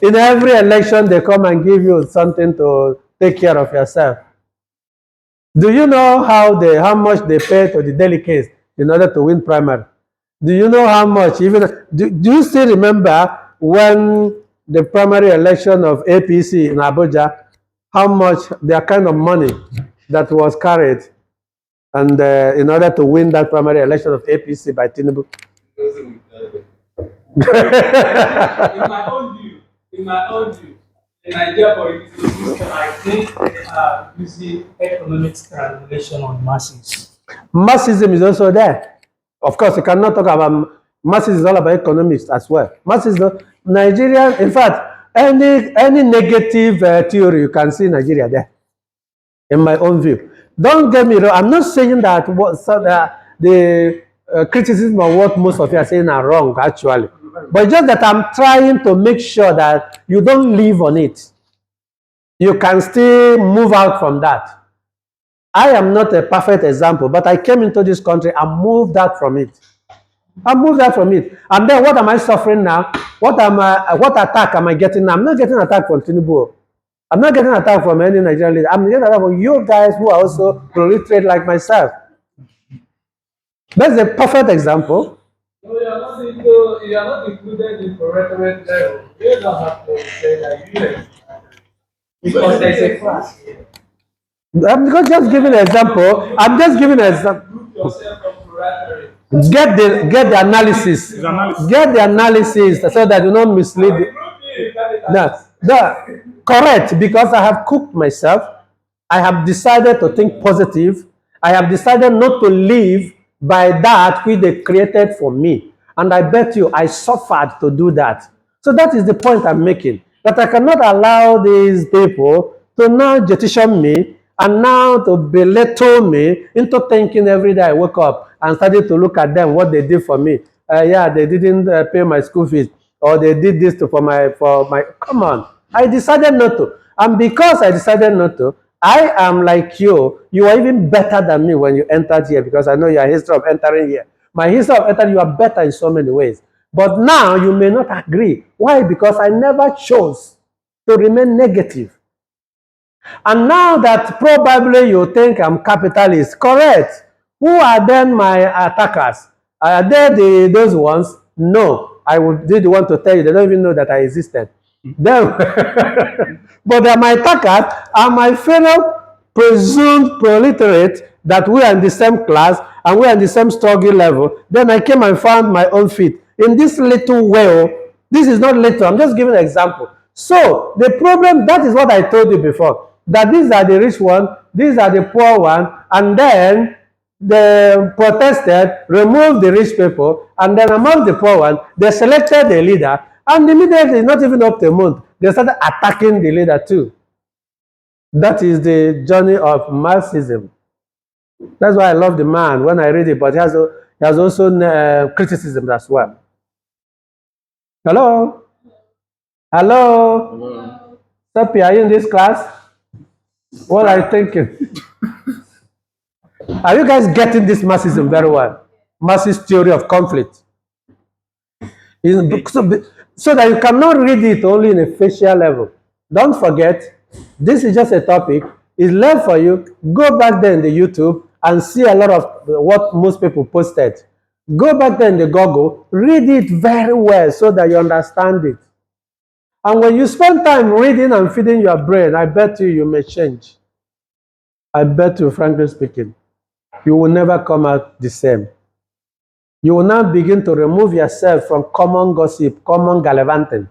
In every election, they come and give you something to take care of yourself. Do you know how much they pay to the delegates in order to win primary? Do you know how much? Even do you still remember when the primary election of APC in Abuja, how much their kind of money that was carried, and in order to win that primary election of APC by Tinubu? In my own view, the Nigeria political system, I think they are using economic strangulation on masses. Marxism is also there. Of course, you cannot talk about Marxism is all about economics as well. Marxism, Nigeria, in fact, any negative theory you can see in Nigeria there, in my own view. Don't get me wrong, I'm not saying that the criticism of what most of you are saying are wrong, actually. But just that I'm trying to make sure that you don't live on it. You can still move out from that. I am not a perfect example, but I came into this country and moved out from it. I moved out from it. And then what am I suffering now? What attack am I getting now? I'm not getting attack from Tinubu. I'm not getting attack from any Nigerian leader. I'm getting attack from you guys who are also proliferate like myself. That's a perfect example. No, you are not included in proletariat level. You don't have to say that you are. Because there's a class here. I'm just giving an example. I'm just giving an example. Yourself from proletariat. Get the analysis. Get the analysis so that you don't mislead. Correct, because I have cooked myself. I have decided to think positive. I have decided not to live by that which they created for me. And I bet you I suffered to do that. So that is the point I'm making. That I cannot allow these people to now jettison me and now to belittle me into thinking every day I wake up and started to look at them, what they did for me. Yeah, they didn't pay my school fees, or they did this for my, come on. I decided not to. And because I decided not to, I am like you. You are even better than me when you entered here, because I know your history of entering here. My history of entering, you are better in so many ways. But now you may not agree. Why? Because I never chose to remain negative. And now that probably you think I'm capitalist, correct. Who are then my attackers? Are they those ones? No. I would be the one to tell you, they don't even know that I existed. Them. But they're my attackers are my fellow presumed proletariat that we are in the same class and we are in the same struggle level. Then I came and found my own feet. In this little well, this is not little, I'm just giving an example. So the problem, that is what I told you before, that these are the rich ones, these are the poor ones, and then they protested, removed the rich people, and then among the poor ones, they selected a leader, and immediately, not even up to a month, they started attacking the leader too. That is the journey of Marxism. That's why I love the man when I read it, but he has also criticism as well. Hello? Hello? Sapi, are you in this class? What are you thinking? Are you guys getting this Marxism very well? Marxist theory of conflict. So that you cannot read it only in a facial level. Don't forget, this is just a topic. It's left for you. Go back there in the YouTube and see a lot of what most people posted. Go back there in the Google, read it very well so that you understand it. And when you spend time reading and feeding your brain, I bet you may change. I bet you, frankly speaking, you will never come out the same. You will now begin to remove yourself from common gossip, common gallivanting,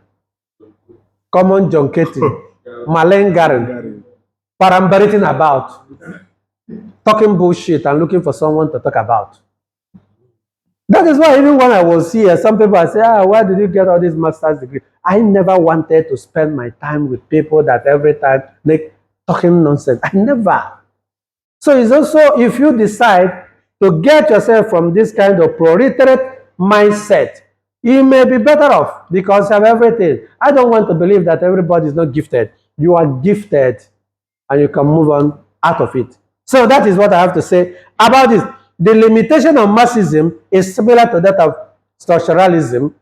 common junketing, malingering, parambarating about, talking bullshit and looking for someone to talk about. That is why even when I was here, some people say, why did you get all this master's degree? I never wanted to spend my time with people that every time they talking nonsense. I never. So it's also, if you decide to get yourself from this kind of proletaire mindset, you may be better off because of everything. I don't want to believe that everybody is not gifted. You are gifted and you can move on out of it. So that is what I have to say about this. The limitation of Marxism is similar to that of structuralism.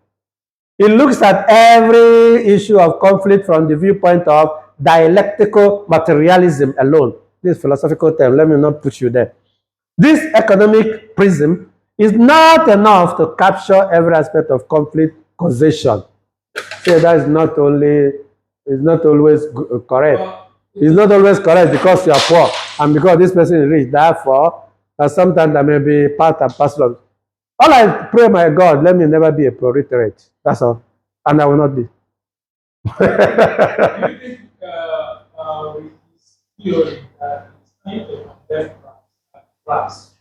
It looks at every issue of conflict from the viewpoint of dialectical materialism alone. This philosophical term, let me not put you there. This economic prism is not enough to capture every aspect of conflict causation. So that is not only, it's not always correct. It's not always correct because you are poor and because this person is rich. Therefore, sometimes there may be part and parcel of. All I pray, my God, let me never be a proletaire. That's all. And I will not be. Do you think with this theory that it's trying to condemn class?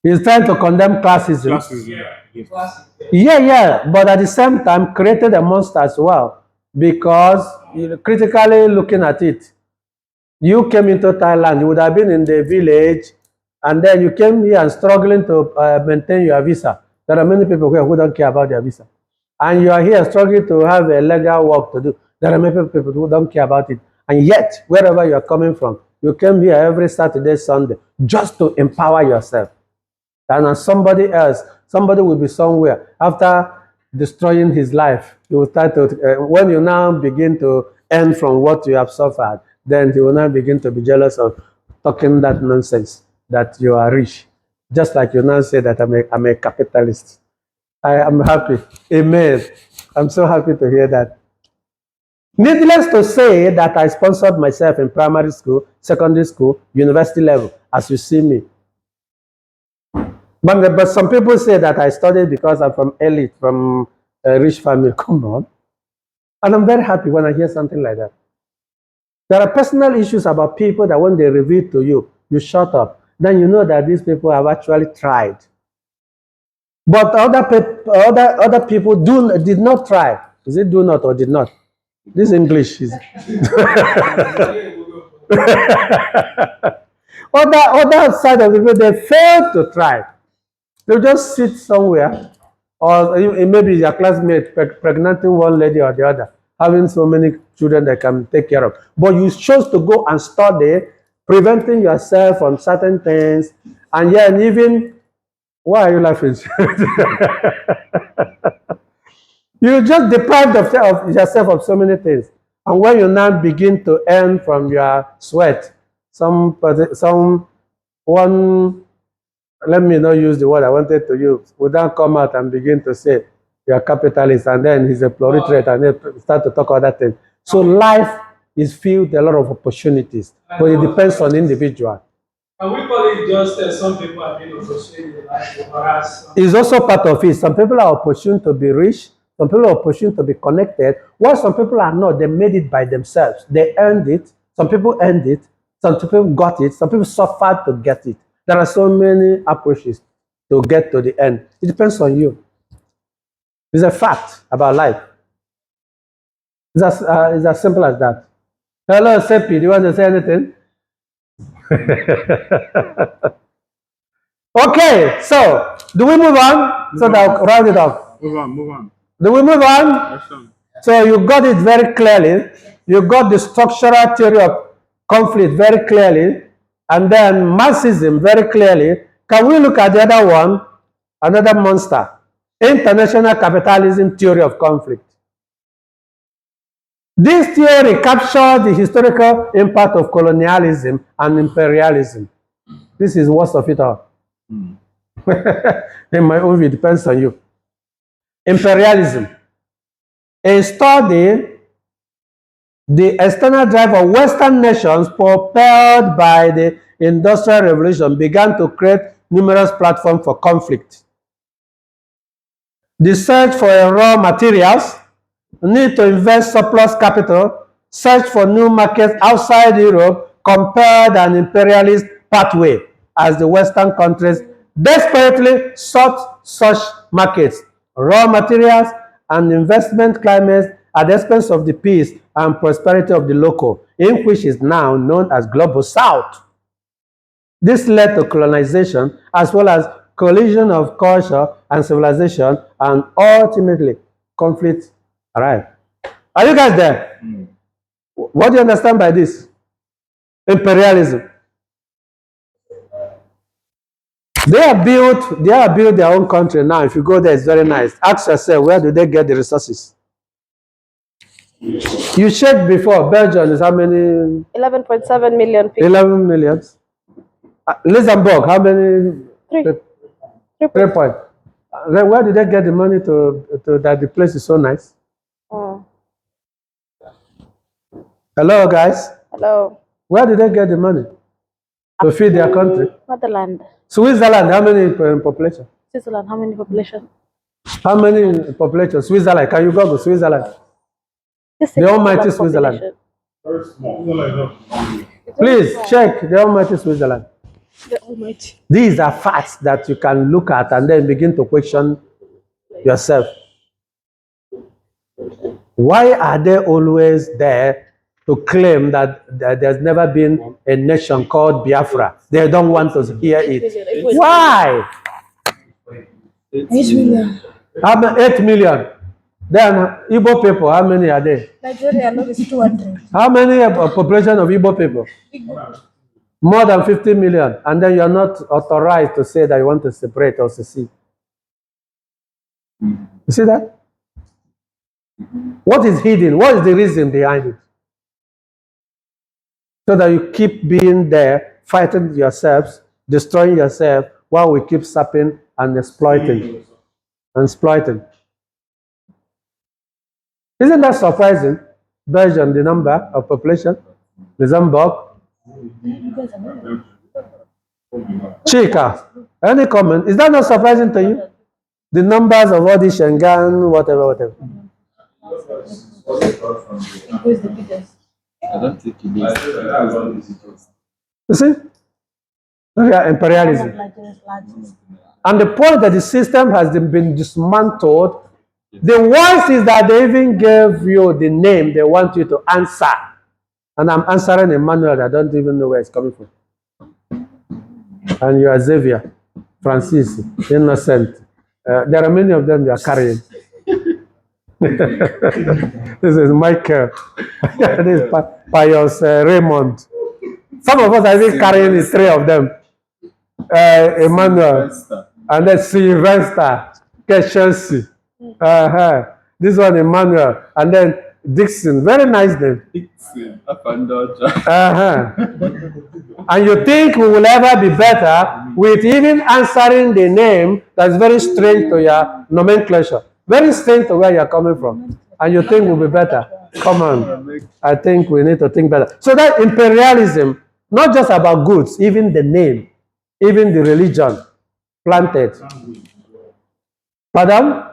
He's trying to condemn classism. Yeah, but at the same time, created a monster as well. Because critically looking at it, you came into Thailand, you would have been in the village, and then you came here and struggling to maintain your visa. There are many people here who don't care about their visa. And you are here struggling to have a legal work to do. There are many people who don't care about it. And yet, wherever you are coming from, you came here every Saturday, Sunday, just to empower yourself. And somebody else, somebody will be somewhere after destroying his life. You will start to, when you now begin to earn from what you have suffered, then you will now begin to be jealous of talking that nonsense that you are rich. Just like you now say that I'm a capitalist. I am happy. Amen. I'm so happy to hear that. Needless to say that I sponsored myself in primary school, secondary school, university level, as you see me. But some people say that I studied because I'm from elite, from a rich family. Come on. And I'm very happy when I hear something like that. There are personal issues about people that when they reveal to you, you shut up. Then you know that these people have actually tried. But other people did not try. Is it do not or did not? This English is. other side of the people, they failed to try. They'll just sit somewhere, or maybe your classmate pregnanting one lady or the other, having so many children they can take care of. But you chose to go and study, preventing yourself from certain things, and yeah, and even, why are you laughing? You just deprived of yourself of so many things. And when you now begin to earn from your sweat, one, let me not use the word I wanted to use, would then come out and begin to say, you're a capitalist, and then he's a proletaire, and then start to talk other things. So life is filled with a lot of opportunities, but it depends on the individual. And we call it just some people are being opportunity in life for us. It's also part of it. Some people are opportune to be rich, some people are opportune to be connected, while some people are not. They made it by themselves. They earned it. Some people earned it. Some people got it. Some people suffered to get it. There are so many approaches to get to the end. It depends on you. It's a fact about life. It's as simple as that. Hello, Sepi, do you want to say anything? Okay, so do we move on? So that I'll round it up. Move on. Do we move on? So you got it very clearly. You got the structural theory of conflict very clearly, and then Marxism very clearly. Can we look at the other one? Another monster. International capitalism theory of conflict. This theory captures the historical impact of colonialism and imperialism. This is worst of it all. In my own view, it depends on you. Imperialism. A study the external drive of Western nations propelled by the Industrial Revolution began to create numerous platforms for conflict. The search for raw materials, need to invest surplus capital, search for new markets outside Europe, compelled an imperialist pathway as the Western countries desperately sought such markets, raw materials, and investment climates at the expense of the peace and prosperity of the local, in which is now known as Global South. This led to colonization as well as collision of culture and civilization, and ultimately conflict arrived. Are you guys there? What do you understand by this? Imperialism. They have built their own country now. If you go there, it's very nice. Ask yourself, where do they get the resources? You checked before, Belgium is how many? 11.7 million people. 11 million. Luxembourg, how many? 3. 3 point. Then where did they get the money to that the place is so nice? Oh. Hello, guys. Hello. Where did they get the money to feed their country? Motherland. Switzerland, how many in population? Switzerland, how many population? How many in population? Switzerland, can you go to Switzerland? The almighty Switzerland. Very small. Please check the almighty Switzerland. The almighty. These are facts that you can look at and then begin to question yourself. Why are they always there to claim that there's never been a nation called Biafra? They don't want to hear it. Why? 8 million. How many? 8 million. Then Igbo people, how many are there? Nigeria now is 200. How many population of Igbo people? More than 50 million. And then you're not authorized to say that you want to separate or secede. You see that? What is hidden? What is the reason behind it? So that you keep being there, fighting yourselves, destroying yourself, while we keep sapping and exploiting. Isn't that surprising? Belgium, the number of population, Luxembourg. Chika, any comment? Is that not surprising to you? The numbers of all the Schengen, whatever. Who is the biggest? I don't think it is. You see? Yeah, imperialism. Nigeria is largest. And the point that the system has been dismantled, the worst is that they even gave you the name they want you to answer. And I'm answering a manual that I don't even know where it's coming from. And you are Xavier, Francis, Innocent. There are many of them you are carrying. This is Michael. This is Pius Raymond. Some of us are even carrying the 3 of them. Emmanuel. And then Sylvester. Chelsea. This one Emmanuel. And then Dixon. Very nice name. Dixon. And you think we will ever be better with even answering the name that's very strange to your nomenclature. Very strange to where you're coming from. And you think we'll be better. Come on. I think we need to think better. So that imperialism, not just about goods, even the name, even the religion planted. Pardon?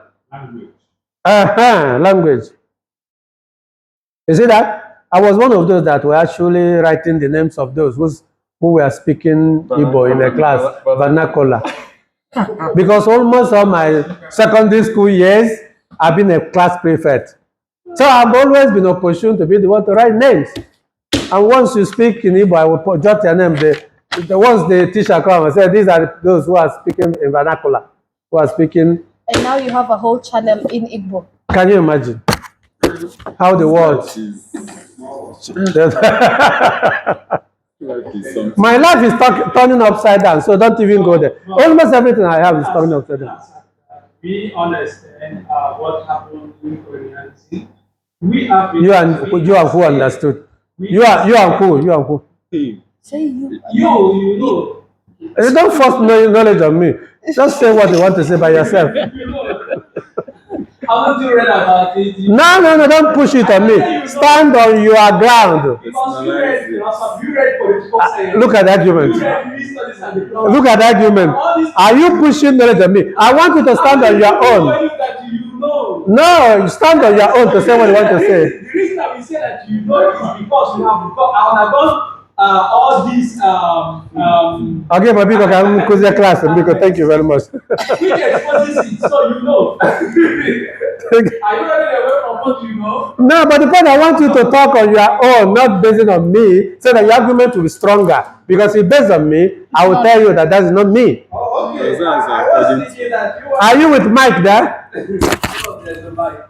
Language. You see that? I was one of those that were actually writing the names of those whose who were speaking Igbo in a class, vernacular. Because almost all my secondary school years, I've been a class prefect. So I've always been opportune to be the one to write names. And once you speak in Igbo, I will jot your name. Once the teacher comes and says, these are those who are speaking in vernacular, who are speaking. And now you have a whole channel in Igbo. Can you imagine how the world? My life is turning upside down, so don't even go there. Almost everything I have is turning upside down. Be honest and what happened in colonialism. We have You and who understood? You and who? Say you. you know. You don't force knowledge on me. Just say what you want to say by yourself. Haven't you read about it? No, don't push it on me. Stand on your ground. Because you read philosophy, you read political science. Look at the argument. You read English studies and diploma. Look at the argument. Are you pushing knowledge on me? I want you to stand on your own. No, you stand on your own to say what you want to say. The reason that we say that you know is because you have undergone all these Okay, my people can close your class and because thank you very much. which exposes it, so you know. Are you running away from what you know? No, but the point I want you to talk on your own, not based on me, so that your argument will be stronger. Because if based on me, I will tell you that that is not me. Oh, okay. I was thinking that you Are you with Mike there?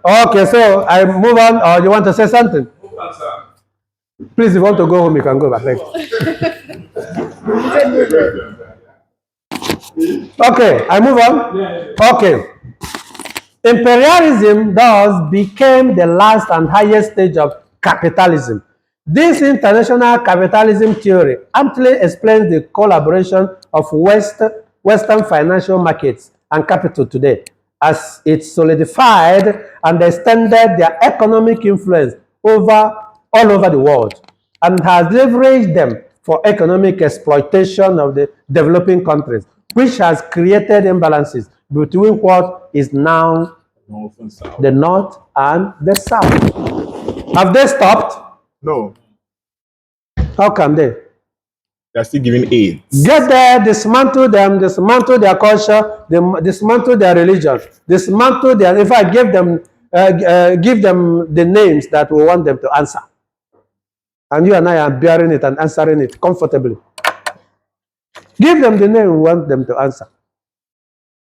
Okay, so I move on, or you want to say something? Please, if you want to go home, you can go back. Okay, I move on. Okay. Imperialism thus became the last and highest stage of capitalism. This international capitalism theory amply explains the collaboration of Western financial markets and capital today, as it solidified and extended their economic influence all over the world, and has leveraged them for economic exploitation of the developing countries, which has created imbalances between what is now the North and the South. Have they stopped? No, How can they? they're still giving aid. Get there, dismantle them, dismantle their culture, dismantle their religion, dismantle their. If I give them the names that we want them to answer, and you and I are bearing it and answering it comfortably. Give them the name we want them to answer.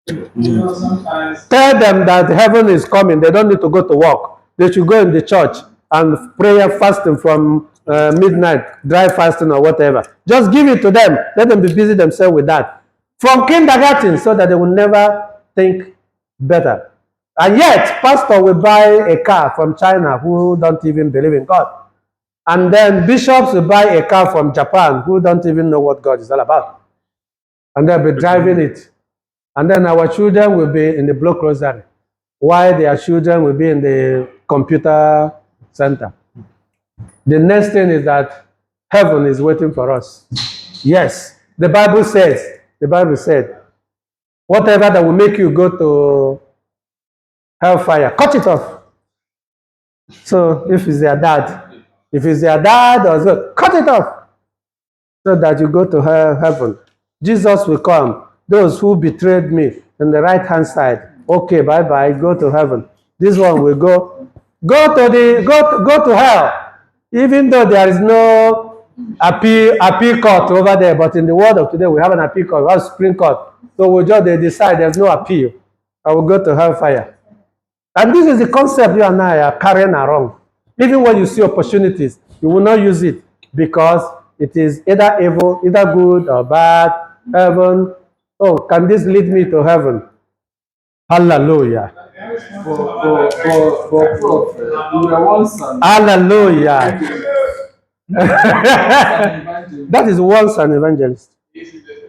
Tell them that heaven is coming. They don't need to go to work. They should go in the church and prayer fasting from midnight, dry fasting or whatever. Just give it to them. Let them be busy themselves with that. From kindergarten, so that they will never think better. And yet, pastor will buy a car from China who don't even believe in God. And then bishops will buy a car from Japan who don't even know what God is all about. And they'll be driving it. And then our children will be in the block rosary, while their children will be in the computer center. The next thing is that heaven is waiting for us. Yes, the Bible said, whatever that will make you go to hellfire, cut it off. So if it's their dad or so, cut it off, so that you go to heaven. Jesus will come. Those who betrayed me on the right hand side, okay, bye bye, go to heaven. This one will go to hell, even though there is no appeal court over there. But in the world of today, we have an appeal court, we have Supreme Court. So they decide there's no appeal. I will go to hellfire. And this is the concept you and I are carrying around. Even when you see opportunities, you will not use it because it is either evil, either good or bad. Heaven. Oh, can this lead me to heaven? Hallelujah. Hallelujah. That is once an evangelist.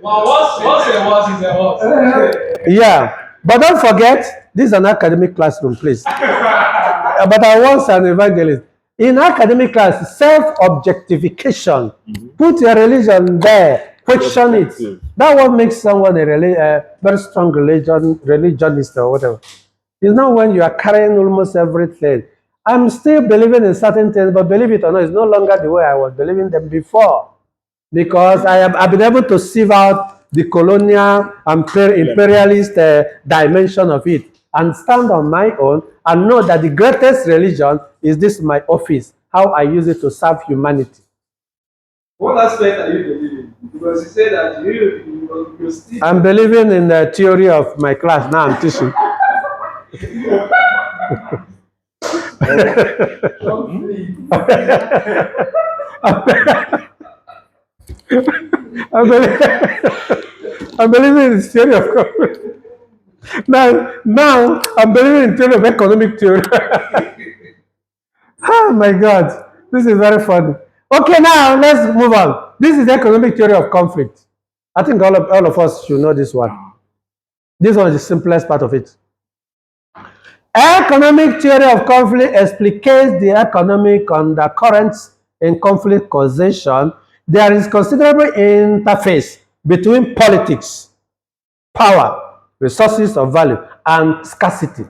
Well, once is a was. Yeah. But don't forget, this is an academic classroom, please. But I was an evangelist. In academic class, self-objectification. Put your religion there. Question it. That what makes someone a very strong religionist or whatever. It's not when you are carrying almost everything. I'm still believing in certain things, but believe it or not, it's no longer the way I was believing them before. because I've been able to sieve out the colonial and imperialist dimension of it and stand on my own and know that the greatest religion is this my office, how I use it to serve humanity. What aspect are you believing? Because you say that you still. I'm believing in the theory of my class now. I'm teaching. I'm believing in the theory of conflict. Now I'm believing in theory of economic theory. Oh my God, this is very funny. Okay, now let's move on. This is the economic theory of conflict. I think all of us should know this one. This one is the simplest part of it. Economic theory of conflict explicates the economic undercurrents in conflict causation. There is considerable interface between politics, power, resources of value, and scarcity.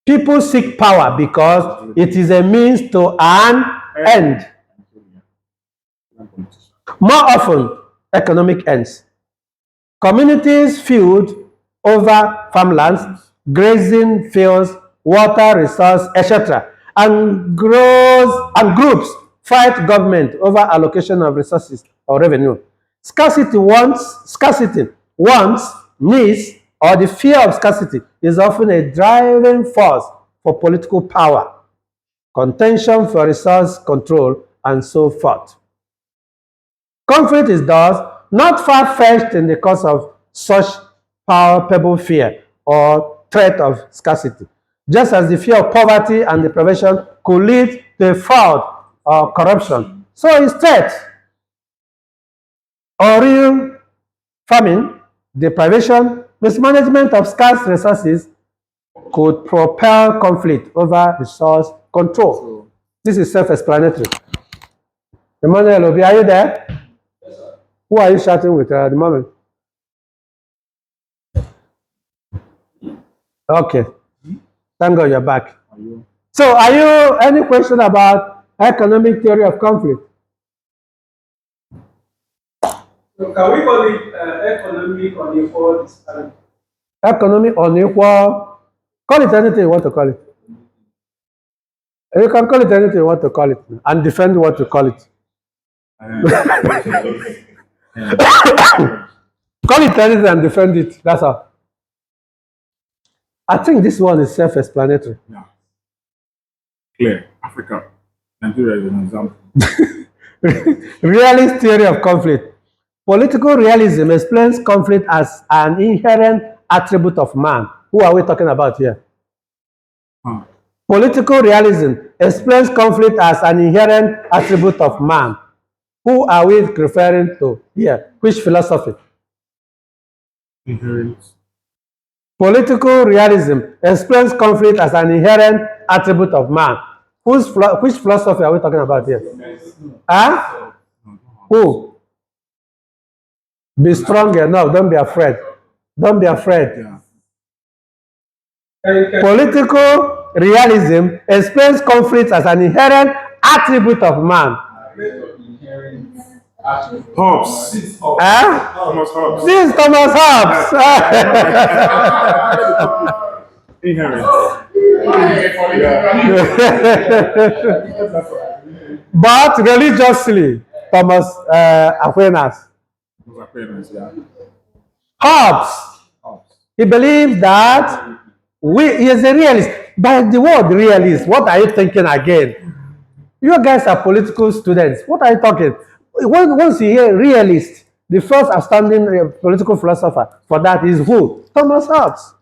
People seek power because it is a means to an end. More often, economic ends. Communities feud over farmlands, grazing fields, water resource, etc. And groups fight government over allocation of resources or revenue. Scarcity wants, needs, or the fear of scarcity is often a driving force for political power, contention for resource control, and so forth. Conflict is thus not far-fetched in the cause of such palpable fear or threat of scarcity, just as the fear of poverty and deprivation could lead to a fraud or corruption. So instead, or real famine, deprivation, mismanagement of scarce resources could propel conflict over resource control. This is self-explanatory. Emmanuel Obi, are you there? Who are you chatting with at the moment? Okay. Thank God you're back. So, are you any question about economic theory of conflict? So can we call it economic unequal disparity? Economic unequal. Call it anything you want to call it. You can call it anything you want to call it and defend what you call it. Call it anything and defend it. That's all. I think this one is self-explanatory. Yeah. Clear. Africa. Nigeria is an example. Realist theory of conflict. Political realism explains conflict as an inherent attribute of man. Who are we talking about here? Political realism explains conflict as an inherent attribute of man. Who are we referring to here? Which philosophy? Inherent. Political realism explains conflict as an inherent attribute of man. Which philosophy are we talking about here? Huh? Who? Be strong enough. Don't be afraid. Don't be afraid. Yeah. Political realism explains conflict as an inherent attribute of man. Hobbes. Huh? Thomas Hobbes. This is Thomas Hobbes. Inherent. But religiously, Thomas Aquinas. Yeah. Hobbes, he believes that he is a realist. By the word realist, what are you thinking again? You guys are political students. What are you talking? Once you hear realist, the first outstanding political philosopher for that is who? Thomas Hobbes.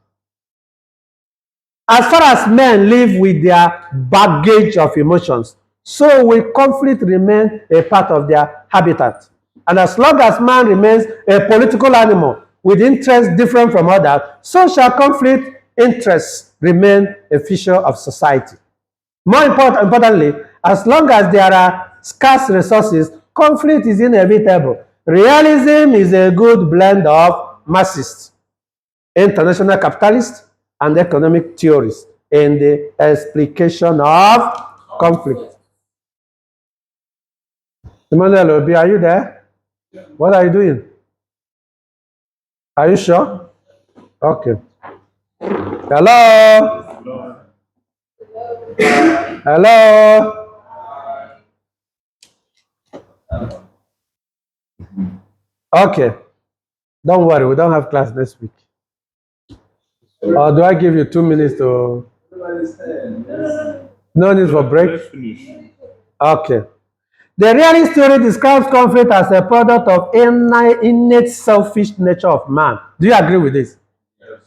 As far as men live with their baggage of emotions, so will conflict remain a part of their habitat. And as long as man remains a political animal with interests different from others, so shall conflict interests remain a feature of society. More importantly, as long as there are scarce resources, conflict is inevitable. Realism is a good blend of Marxist, international capitalist, and economic theories in the explication of conflict. Emmanuel Obi, are you there? What are you doing? Are you sure? Okay. Hello? Hello? Okay. Don't worry, we don't have class next week. Or do I give you 2 minutes to... No need for break? Okay. The realist theory describes conflict as a product of innate selfish nature of man. Do you agree with this? Yes.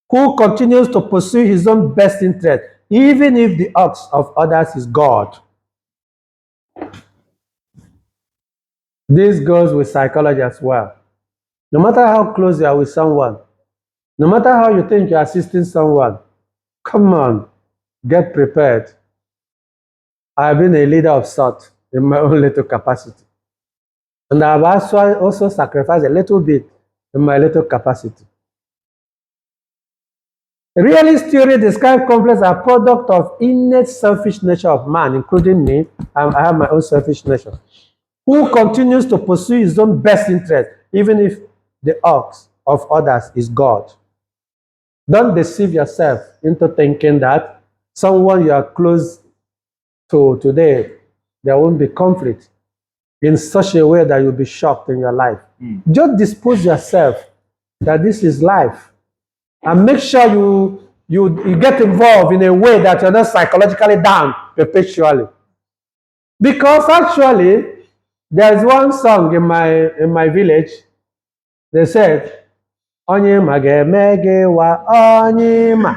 Who continues to pursue his own best interest, even if the acts of others is God. This goes with psychology as well. No matter how close you are with someone, no matter how you think you're assisting someone, come on, get prepared. I've been a leader of sorts in my own little capacity. And I've also sacrificed a little bit in my little capacity. Realist theory describes conflicts as a product of innate selfish nature of man, including me. I have my own selfish nature. Who continues to pursue his own best interest, even if the acts of others is God. Don't deceive yourself into thinking that someone you are close to today, there won't be conflict in such a way that you'll be shocked in your life. Just dispose yourself that this is life. And make sure you get involved in a way that you're not psychologically down perpetually. Because actually, there's one song in my village. They said, Onye ma ga-eme gị wa onye ma.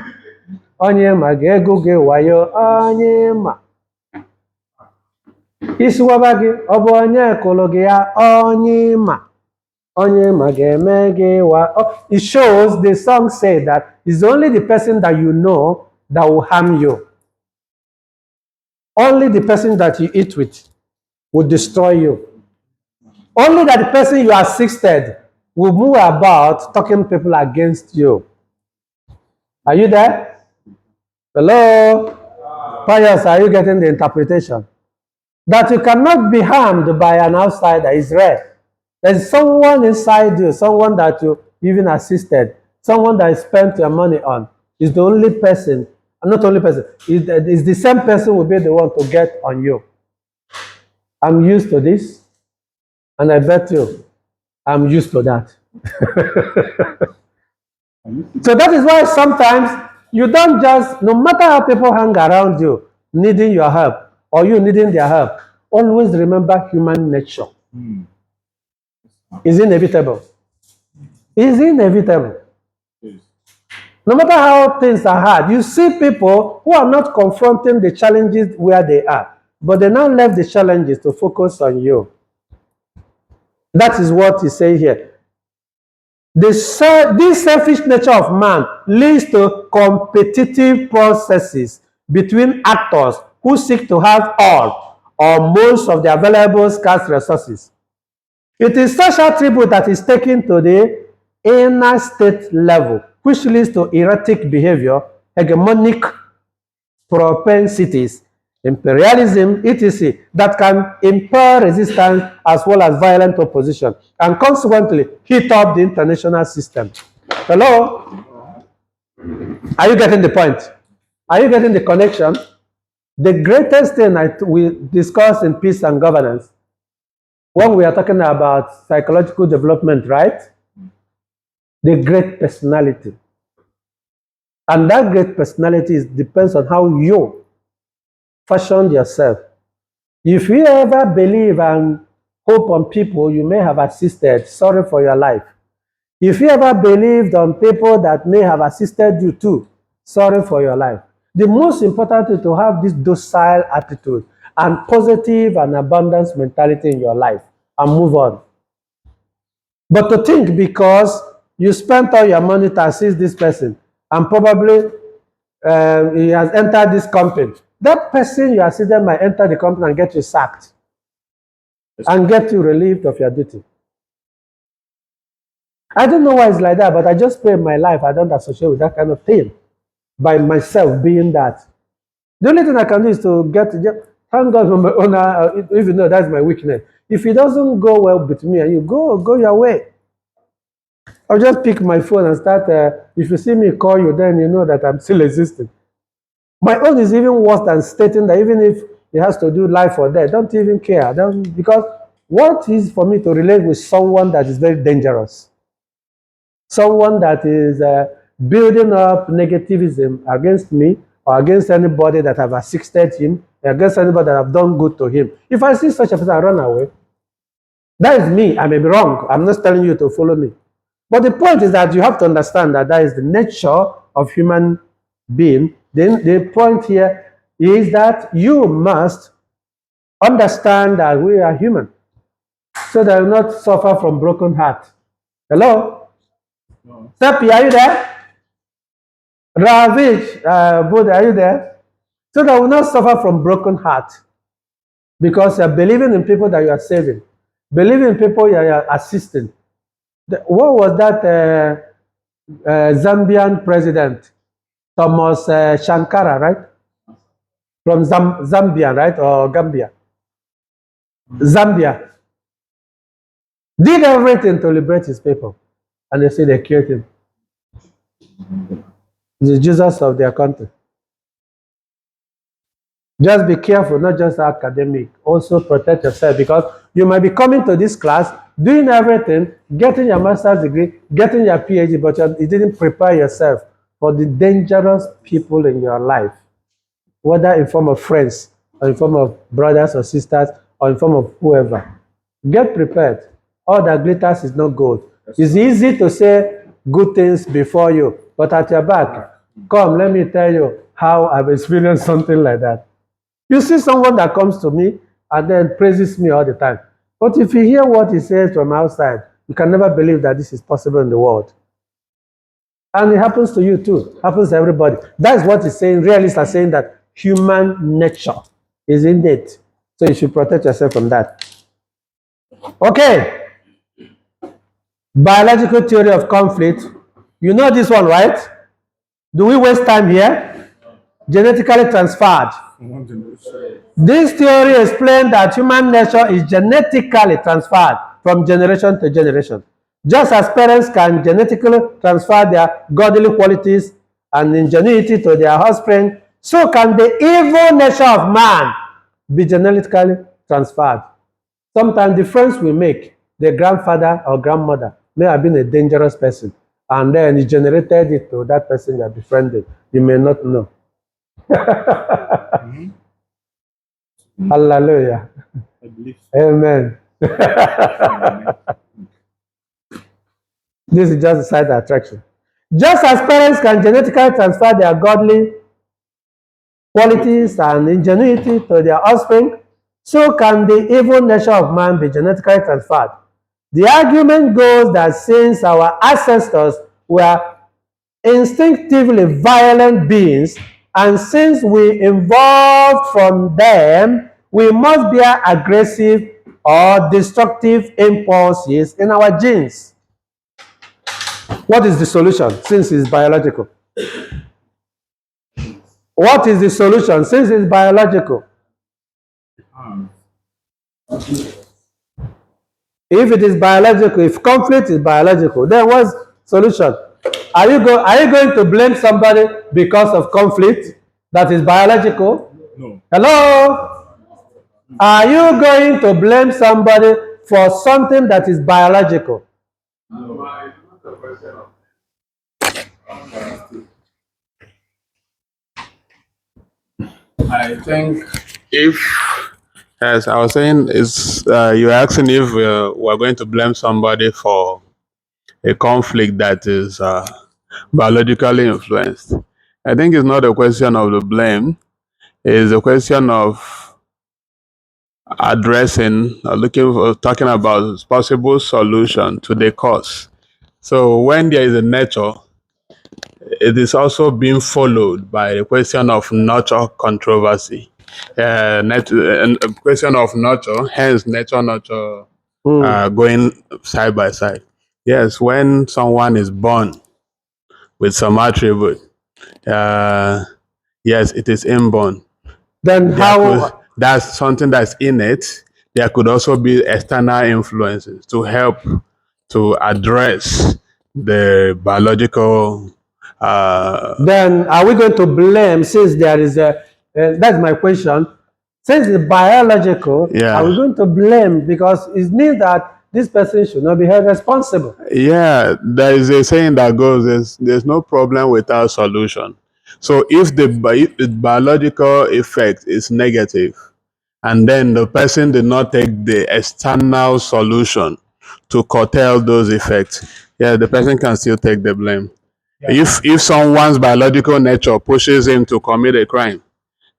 Onye ma ga-egu gị wayo onye ma. Isi waba gị, ọ bụ onye kụrụ gị ya onye ma. Onye ma ga-eme gị wa. It shows the song said that it's only the person that you know that will harm you. Only the person that you eat with will destroy you. Only that the person you assisted will move about talking people against you. Are you there? Hello? Pius, are you getting the interpretation? That you cannot be harmed by an outsider is rare. There's someone inside you, someone that you even assisted, someone that you spent your money on, is the only person, not only person, is the same person will be the one to get on you. I'm used to this, and I bet you, I'm used to that. So that is why sometimes you don't just, no matter how people hang around you, needing your help, or you needing their help, always remember human nature. It's inevitable. It's inevitable. No matter how things are hard, you see people who are not confronting the challenges where they are, but they now left the challenges to focus on you. That is what he's saying here. This selfish nature of man leads to competitive processes between actors who seek to have all or most of the available scarce resources. It is such attribute that is taken to the inner state level, which leads to erratic behavior, hegemonic propensities, imperialism, etc., that can impel resistance as well as violent opposition, and consequently heat up the international system. Hello? Are you getting the point? Are you getting the connection? The greatest thing we discuss in peace and governance, when we are talking about psychological development, right? The great personality. And that great personality depends on how you fashioned yourself. If you ever believe and hope on people you may have assisted, sorry for your life. If you ever believed on people that may have assisted you too, sorry for your life. The most important is to have this docile attitude and positive and abundance mentality in your life and move on. But to think because you spent all your money to assist this person and probably he has entered this company, that person you assisted might enter the company and get you sacked and get you relieved of your duty. I don't know why it's like that, but I just pray in my life I don't associate with that kind of thing by myself being that. The only thing I can do is to thank God for my own, even though that's my weakness. If it doesn't go well with me and you go your way. I'll just pick my phone and start. If you see me call you, then you know that I'm still existing. My own is even worse than stating that even if it has to do life or death, don't even care. Because what is for me to relate with someone that is very dangerous? Someone that is building up negativism against me or against anybody that have assisted him, against anybody that have done good to him. If I see such a person, I run away. That is me. I may be wrong. I'm not telling you to follow me. But the point is that you have to understand that that is the nature of human being. Then the point here is that you must understand that we are human so that you will not suffer from broken heart. Hello? No. Sapi, are you there? Ravish, Buddha, are you there? So that we will not suffer from broken heart because you are believing in people that you are saving, believing in people you are assisting. What was that Zambian president? Thomas Shankara, right? From Zambia, right? Or Gambia? Zambia. Did everything to liberate his people. And they say they killed him. He's the Jesus of their country. Just be careful, not just academic. Also protect yourself because you might be coming to this class, doing everything, getting your master's degree, getting your PhD, but you didn't prepare yourself for the dangerous people in your life, whether in form of friends, or in form of brothers or sisters, or in form of whoever. Get prepared. All that glitters is not gold. It's easy to say good things before you, but at your back, come, let me tell you how I've experienced something like that. You see someone that comes to me and then praises me all the time. But if you hear what he says from outside, you can never believe that this is possible in the world. And it happens to you too. It happens to everybody. That's what he's saying. Realists are saying that human nature is innate. So you should protect yourself from that. Okay. Biological theory of conflict. You know this one, right? Do we waste time here? Genetically transferred. This theory explains that human nature is genetically transferred from generation to generation. Just as parents can genetically transfer their godly qualities and ingenuity to their offspring, so can the evil nature of man be genetically transferred. Sometimes the friends we make, the grandfather or grandmother may have been a dangerous person, and then he generated it to that person you are befriending. You may not know. Hallelujah. Amen. This is just a side attraction. Just as parents can genetically transfer their godly qualities and ingenuity to their offspring, so can the evil nature of man be genetically transferred. The argument goes that since our ancestors were instinctively violent beings, and since we evolved from them, we must bear aggressive or destructive impulses in our genes. What is the solution since it's biological? What is the solution since it's biological? If it is biological, if conflict is biological, then what's the solution? Are you going to blame somebody because of conflict that is biological? No. Hello? Are you going to blame somebody for something that is biological? No. I think if, as I was saying, is you're asking if we're going to blame somebody for a conflict that is biologically influenced. I think it's not a question of the blame. It's a question of addressing, talking about possible solution to the cause. So when there is a nature, it is also being followed by a question of nurture controversy. A question of nurture, hence nature going side by side. Yes, when someone is born with some attribute, yes, it is inborn. Then how? That's something that's innate. there could also be external influences to help to address the biological. Then are we going to blame, since there is a, that's my question, since it's biological, Yeah. are we going to blame, because it means that this person should not be held responsible? Yeah, there is a saying that goes, there's no problem without solution. So if the biological effect is negative, and then the person did not take the external solution to curtail those effects, yeah, the person can still take the blame. Yeah. If someone's biological nature pushes him to commit a crime,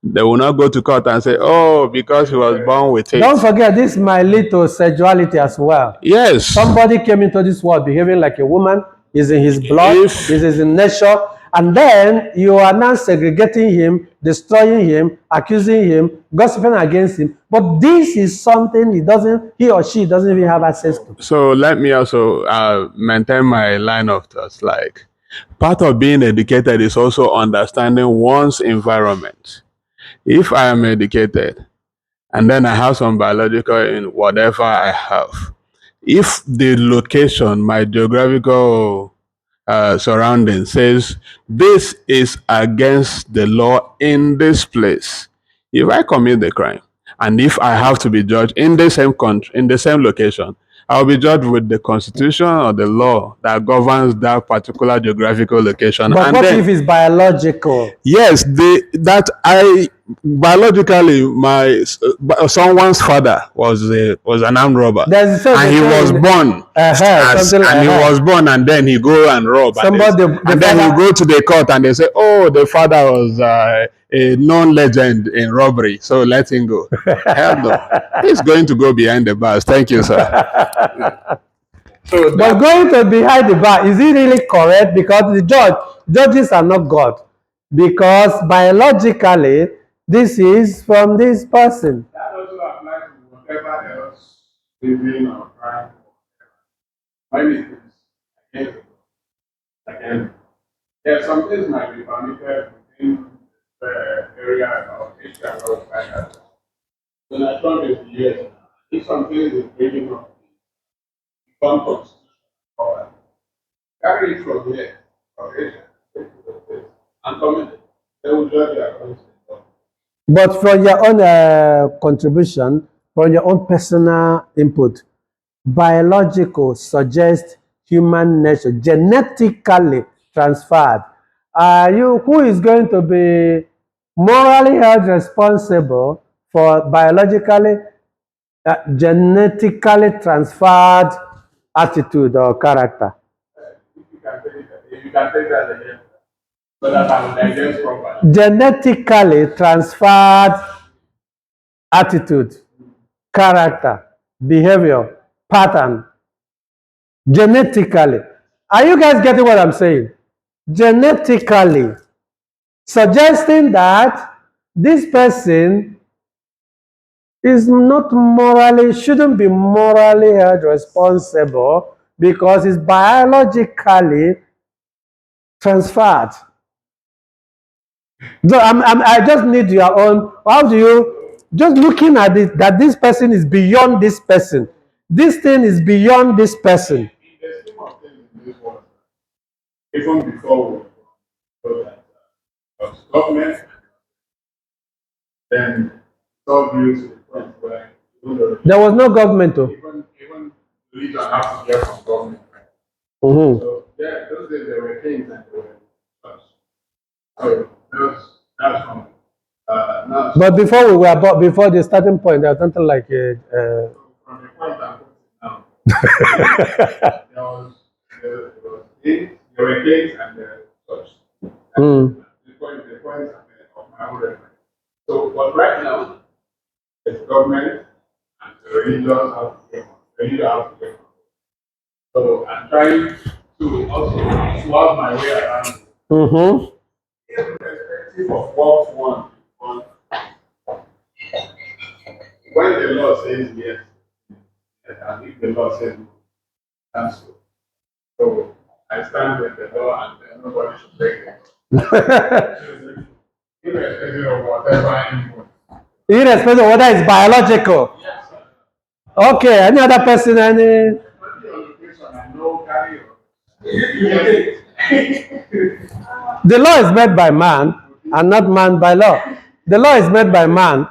they will not go to court and say, oh, because he was born with it. Don't forget, this might lead to sexuality as well. Yes. Somebody came into this world behaving like a woman, is in his blood, is in his nature, and then you are now segregating him, destroying him, accusing him, gossiping against him. But this is something he or she doesn't even have access to. So let me also maintain my line of thoughts. Like, part of being educated is also understanding one's environment. If I am educated and then I have some biological in whatever I have, if the location, my geographical surrounding says this is against the law in this place, if I commit the crime and if I have to be judged in the same country, in the same location, I'll be judged with the constitution or the law that governs that particular geographical location. But and what then, if it's biological? yes, biologically, someone's father was an armed robber, and he was born, and then he go and rob, and then he go to the court and they say, oh, the father was a known legend in robbery, so let him go. Hell no, he's going to go behind the bars. Thank you, sir. So but going to behind the bar, is it really correct? Because the judges are not God. Because biologically, this is from this person. that also applies to whatever else living or crime. When it is again, yeah, some things might be permitted within the area of Asia outside that. When I come to the US, if something is breaking up, become constitutional, or carry it from here, from Asia, take to the States, and come in. They will judge you according to the law. But from your own contribution, from your own personal input, biological suggests human nature, genetically transferred. Who is going to be morally held responsible for biologically, genetically transferred attitude or character? If you can take that again, so that I will digest properly. Genetically transferred attitude, character, behavior, pattern. Genetically. Are you guys getting what I'm saying? Genetically. Suggesting that this person shouldn't be morally held responsible because it's biologically transferred. So I just need your own. How do you, just looking at it, that this person is beyond this person. This thing is beyond this person. In the scheme of things in this world, even before we go that government, then God view to the point where There was no government though. even religion has to get from government. Mm-hmm. So yeah, those days there were kings and there were church. So that's from now. But before the starting point, there was something like From the point I'm putting now, there were kings and the church. The point of my own reference. So, but right now, the government and the religion have to get on. So I'm trying to also swap my way around. Irrespective of what one wants. When the law says yes, and if the law says no, that's so. So I stand with the law and then nobody should break it. Irrespective of whatever anyone. irrespective of whether it's biological. Yes, sir. Okay, any other person? Any? The law is made by man and not man by law. The law is made by man.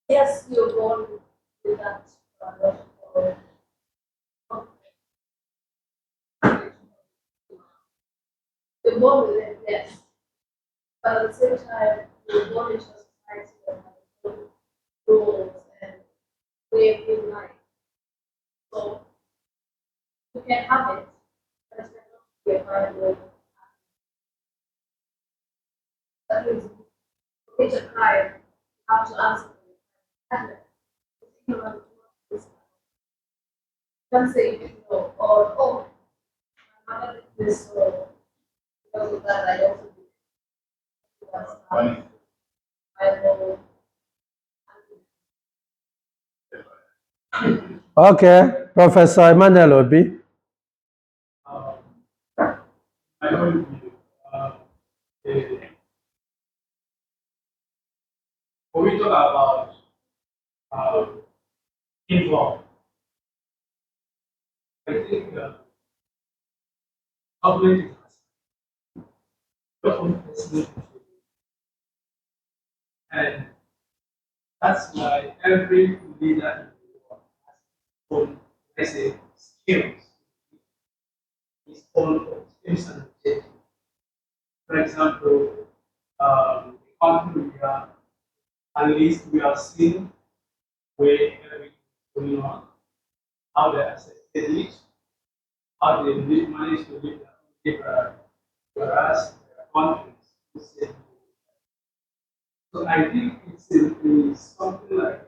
Yes, you're born with that. You're born with it, yes. But at the same time, you're born into a society that has its own rules and way of being life. So you can have it, but it's not be a viable. That means to commit a crime, you have to answer for it. Ignorant, you can't say you didn't know, or oh, my mother did this, so because of that, I also did it. That's not viable. Okay, Professor Emmanuel Obi. I don't view. Eh, when we talk about involved, I think government is your own personal issue. And that's why every leader in the world has his own, let's say, skills, his own aims and objectives. For example, the country we are, at least we are seeing where everything is going on, how they access it, how they manage to live their own life, whereas their countries is saying. So I think it's something like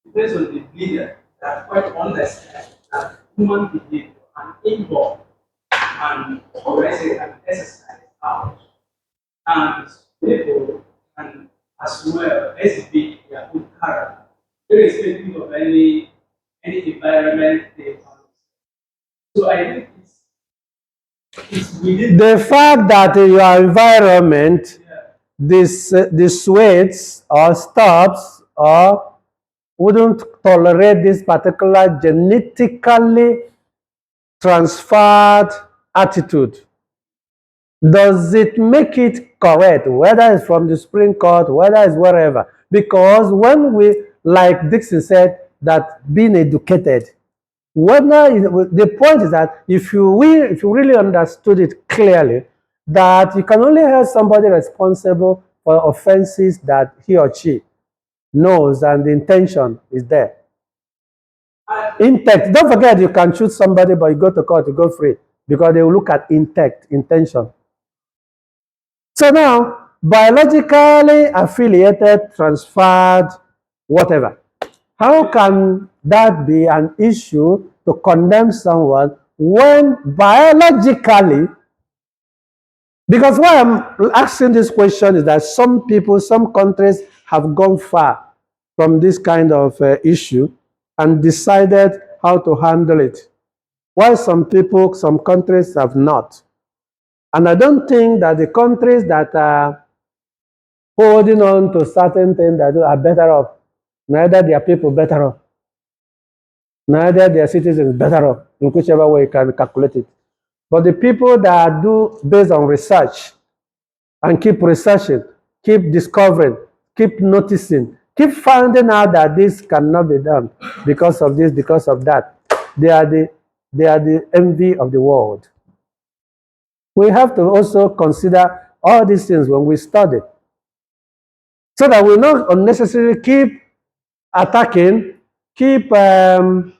depends on the leader that quite understand that human behavior and involve and let's say an exercise out and people can as well exhibit their own character irrespective of any environment they found. So I think it's within The fact that your environment dissuades or stops or wouldn't tolerate this particular genetically transferred attitude, does it make it correct, whether it's from the Supreme Court, whether it's wherever? Because when we, like Dixon said, that being educated, the point is that if you really understood it clearly, that you can only hold somebody responsible for offenses that he or she knows and the intention is there. Intent. Don't forget you can shoot somebody, but you go to court, you go free because they will look at intention. So now, biologically affiliated, transferred, whatever. How can that be an issue to condemn someone when biologically, because why I'm asking this question is that some people, some countries have gone far from this kind of issue and decided how to handle it, while some people, some countries have not. And I don't think that the countries that are holding on to certain things that are better off, neither their people better off, neither their citizens better off, in whichever way you can calculate it. But the people that do based on research and keep researching, keep discovering, keep noticing, keep finding out that this cannot be done because of this, because of that. They are the envy of the world. We have to also consider all these things when we study, so that we not unnecessarily keep attacking, keep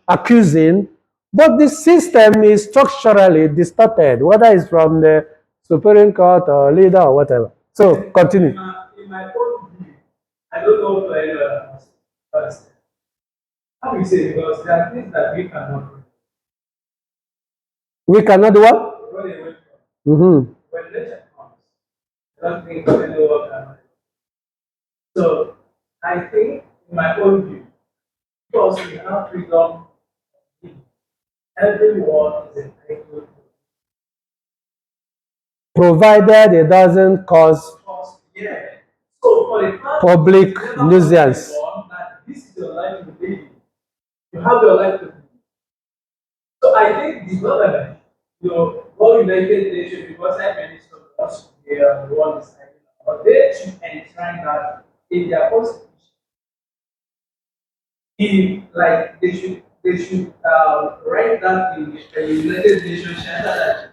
accusing, but the system is structurally distorted, whether it's from the Supreme Court or leader or whatever. So continue. in my own view, I don't know for anyone else. But how we say because there are things that we cannot do. We cannot do what? Run away from. Mm-hmm. When nature comes, I don't think anyone can. So I think in my own view, because we have freedom, everyone is entitled to provided it doesn't cause Yeah. So for the fact public that you never nuisance. born, that this is your life to live. You have your life to live. So I think the government, all United Nations, because I minister us, they are the one deciding, but they should enshrine that in their constitution. In like they should write that in the United Nations charter that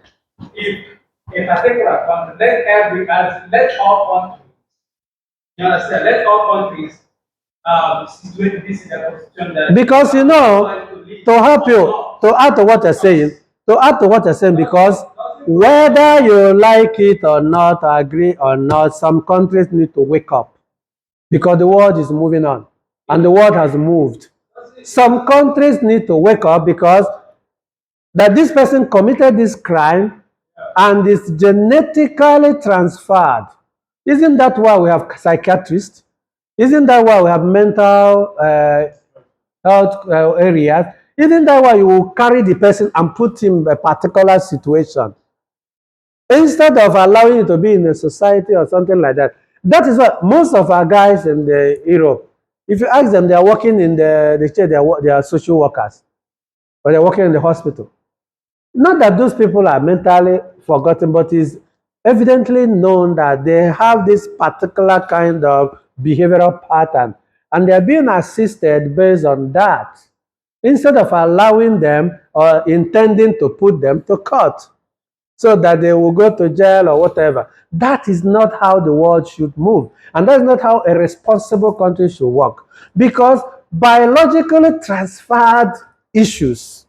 if a particular country, let all countries, you understand, let all countries situate this in their constitution that Because you know, to help you, to add to what you're saying, because whether you like it or not, agree or not, some countries need to wake up because the world is moving on and the world has moved. Some countries need to wake up because that this person committed this crime and is genetically transferred. Isn't that why we have psychiatrists? Isn't that why we have mental health areas? Isn't that why you will carry the person and put him in a particular situation? Instead of allowing it to be in a society or something like that. That is what most of our guys in the Europe, if you ask them, they are working in they say they are social workers or they're working in the hospital. Not that those people are mentally forgotten, but it's evidently known that they have this particular kind of behavioral pattern and they're being assisted based on that instead of allowing them or intending to put them to court so that they will go to jail or whatever. That is not how the world should move. And that's not how a responsible country should work. Because biologically transferred issues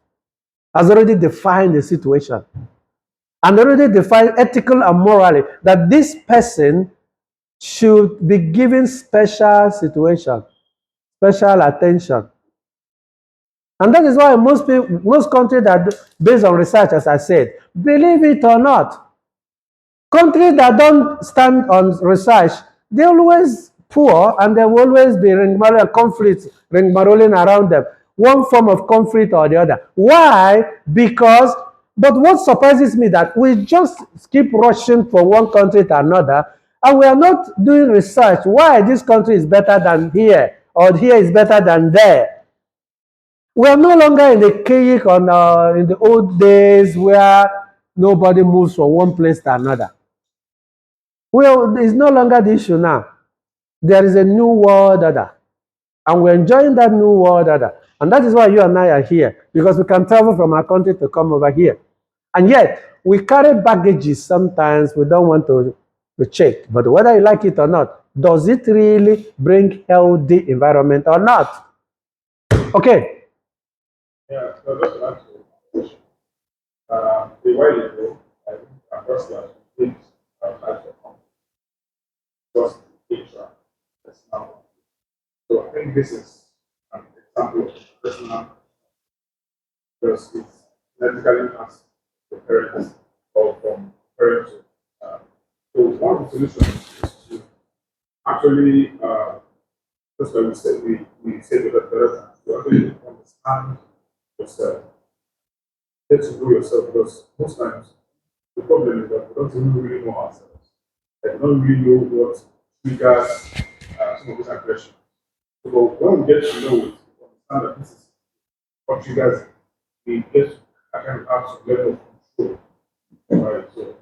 has already defined the situation and already defined ethical and morally that this person should be given special situation, special attention. And that is why most countries that, based on research, as I said, believe it or not, countries that don't stand on research, they always poor and there will always be conflicts ring-marolling around them. One form of conflict or the other. Why? Because, but what surprises me that we just keep rushing from one country to another and we are not doing research. Why this country is better than here or here is better than there. We are no longer in the archaic in the old days where nobody moves from one place to another. Well, it's no longer the issue now. There is a new world order. And we're enjoying that new world order. And that is why you and I are here. Because we can travel from our country to come over here. And yet, we carry baggages sometimes we don't want to check. But whether you like it or not, does it really bring healthy environment or not? Okay. Yeah, so just to answer your question, a while ago, I think across that things like the just nature, personal. So I think this is an example of personal because it's medically passed to parents or from parents. So one of the solutions is to actually, just like we said to the parents, to actually understand yourself. Get to know yourself because most times the problem is that we don't even really know ourselves. Like, we don't really know what triggers some of this aggression. So but when we get to know it, we understand that this is what triggers it, we get to kind of have some level of control. Right? So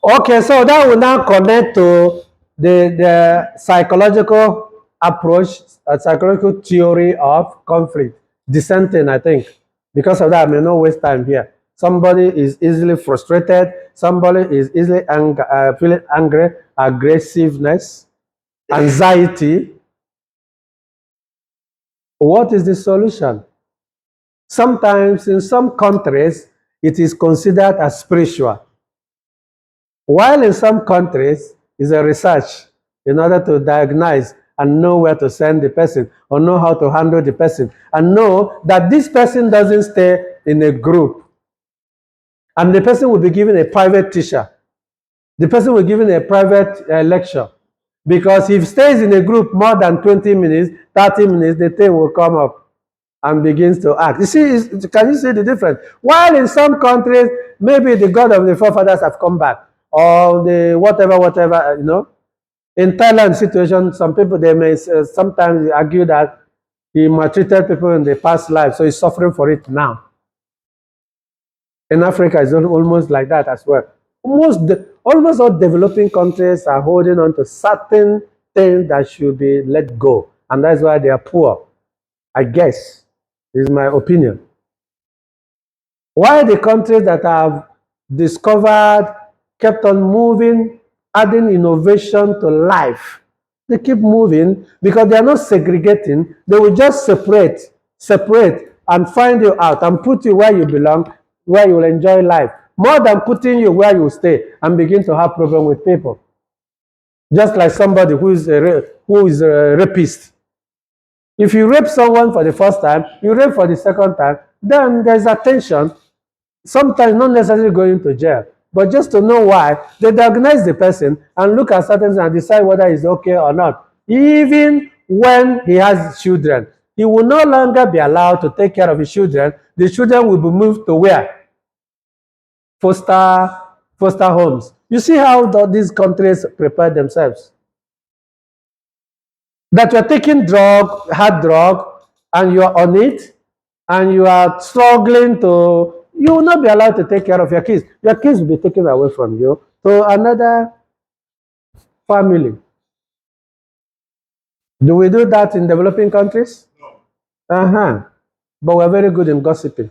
Okay, so that will now connect to the psychological approach, psychological theory of conflict, dissenting, I think. Because of that, I may not waste time here. Somebody is easily frustrated, somebody is easily feeling angry, aggressiveness, anxiety. What is the solution? Sometimes in some countries, it is considered as spiritual. While in some countries, is a research in order to diagnose and know where to send the person or know how to handle the person and know that this person doesn't stay in a group. And the person will be given a private teacher. The person will be given a private lecture. Because if he stays in a group more than 20 minutes, 30 minutes, the thing will come up and begins to act. You see, can you see the difference? While in some countries, maybe the God of the forefathers have come back, or the whatever, you know. In Thailand situation, some people, they may sometimes argue that he maltreated people in the past life, so he's suffering for it now. In Africa, it's almost like that as well. Almost all developing countries are holding on to certain things that should be let go, and that's why they are poor. I guess, is my opinion. Why the countries that have discovered, kept on moving, adding innovation to life, they keep moving because they are not segregating. They will just separate and find you out and put you where you belong, where you will enjoy life, more than putting you where you stay and begin to have problem with people. Just like somebody who is a rapist. If you rape someone for the first time, you rape for the second time, then there's attention. Sometimes not necessarily going to jail, but just to know why, they diagnose the person and look at certain things and decide whether it's okay or not. Even when he has children, he will no longer be allowed to take care of his children. The children will be moved to where? Foster homes. You see how these countries prepare themselves. That you're taking hard drug, and you're on it, and you are struggling to, you will not be allowed to take care of your kids. Your kids will be taken away from you to another family. Do we do that in developing countries? No. But we're very good in gossiping,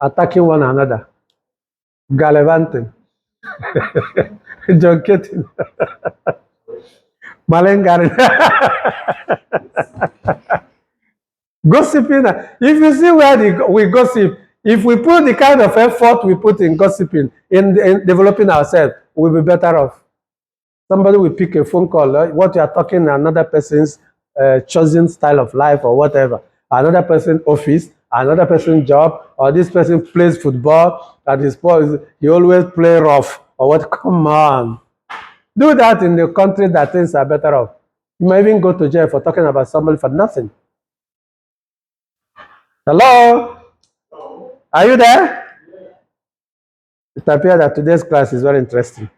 attacking one another, gallivanting, joking, malengaring. Gossiping. If you see where we gossip, if we put the kind of effort we put in gossiping, in developing ourselves, we'll be better off. Somebody will pick a phone call, what you are talking, another person's chosen style of life or whatever, another person's office, another person's job, or this person plays football, and he always play rough, or what? Come on. Do that in the country that things are better off. You might even go to jail for talking about somebody for nothing. Hello? Are you there? It appears that today's class is very interesting.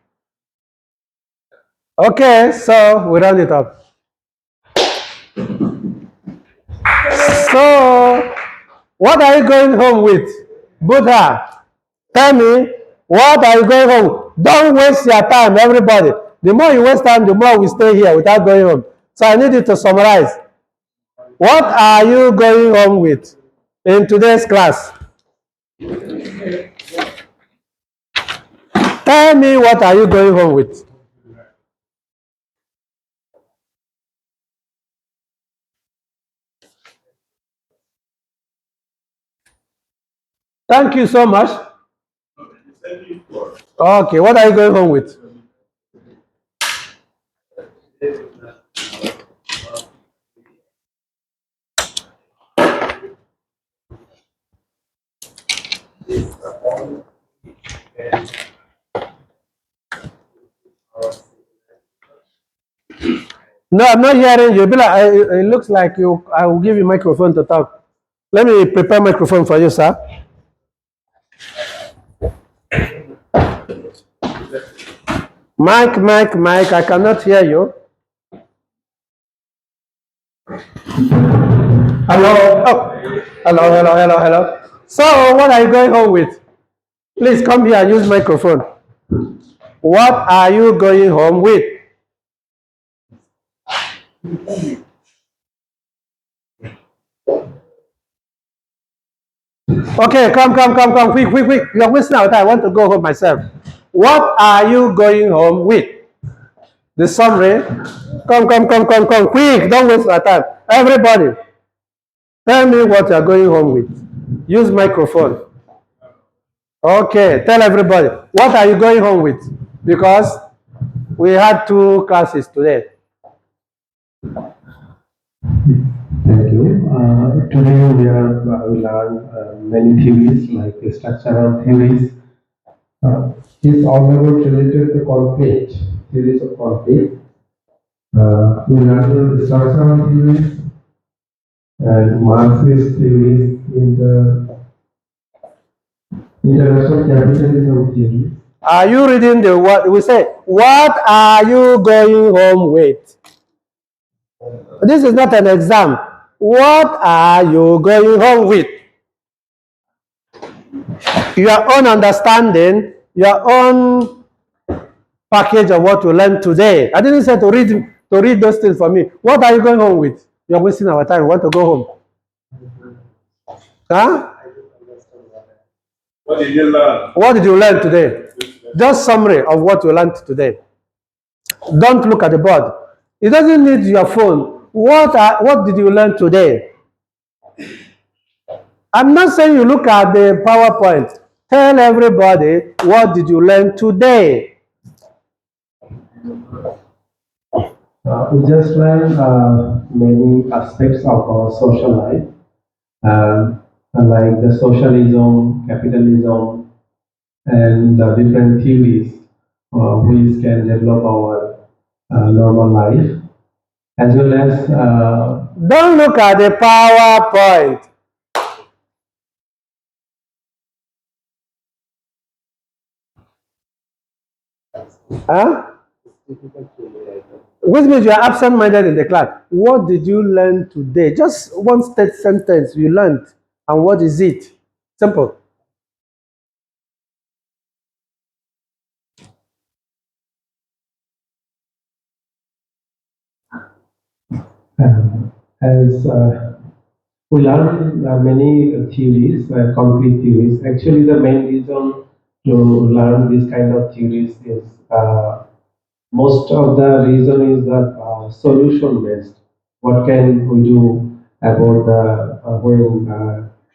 Okay, so we round it up. So, what are you going home with? Buddha, tell me, what are you going home? Don't waste your time, everybody. The more you waste time, the more we stay here without going home. So I need you to summarize. What are you going home with in today's class? Tell me, what are you going home with? Thank you so much. Okay, what are you going home with? No, I'm not hearing you. It looks like you. I will give you microphone to talk. Let me prepare microphone for you, sir. Mike, I cannot hear you. Hello. Oh, hello. So, what are you going home with? Please come here and use microphone. What are you going home with? Okay, come, quick. You're wasting our time. I want to go home myself. What are you going home with? The summary. Come, quick. Don't waste our time. Everybody, tell me what you're going home with. Use microphone. Okay, tell everybody. What are you going home with? Because we had 2 classes today. Thank you. Today we learn many theories like structural theories. It's all about related to conflict, theories of conflict. We learn the structural theories and Marxist theories in the International capitalism theory. Are you reading the what we say? What are you going home with? This is not an exam. What are you going home with? Your own understanding, your own package of what you learned today. I didn't say to read those things for me. What are you going home with? You're wasting our time. We want to go home. Huh? What did you learn? What did you learn today? Just summary of what you learned today. Don't look at the board. It doesn't need your phone. What did you learn today? I'm not saying you look at the PowerPoint. Tell everybody what did you learn today. We just learned many aspects of our social life, like the socialism, capitalism, and the different theories which can develop our normal life, as well as Don't look at the PowerPoint. Huh? Which means you are absent-minded in the class. What did you learn today? Just one sentence you learned, and what is it? Simple. as we learn many theories, complete theories. Actually, the main reason to learn this kind of theories is most of the reason is the solution based. What can we do about the when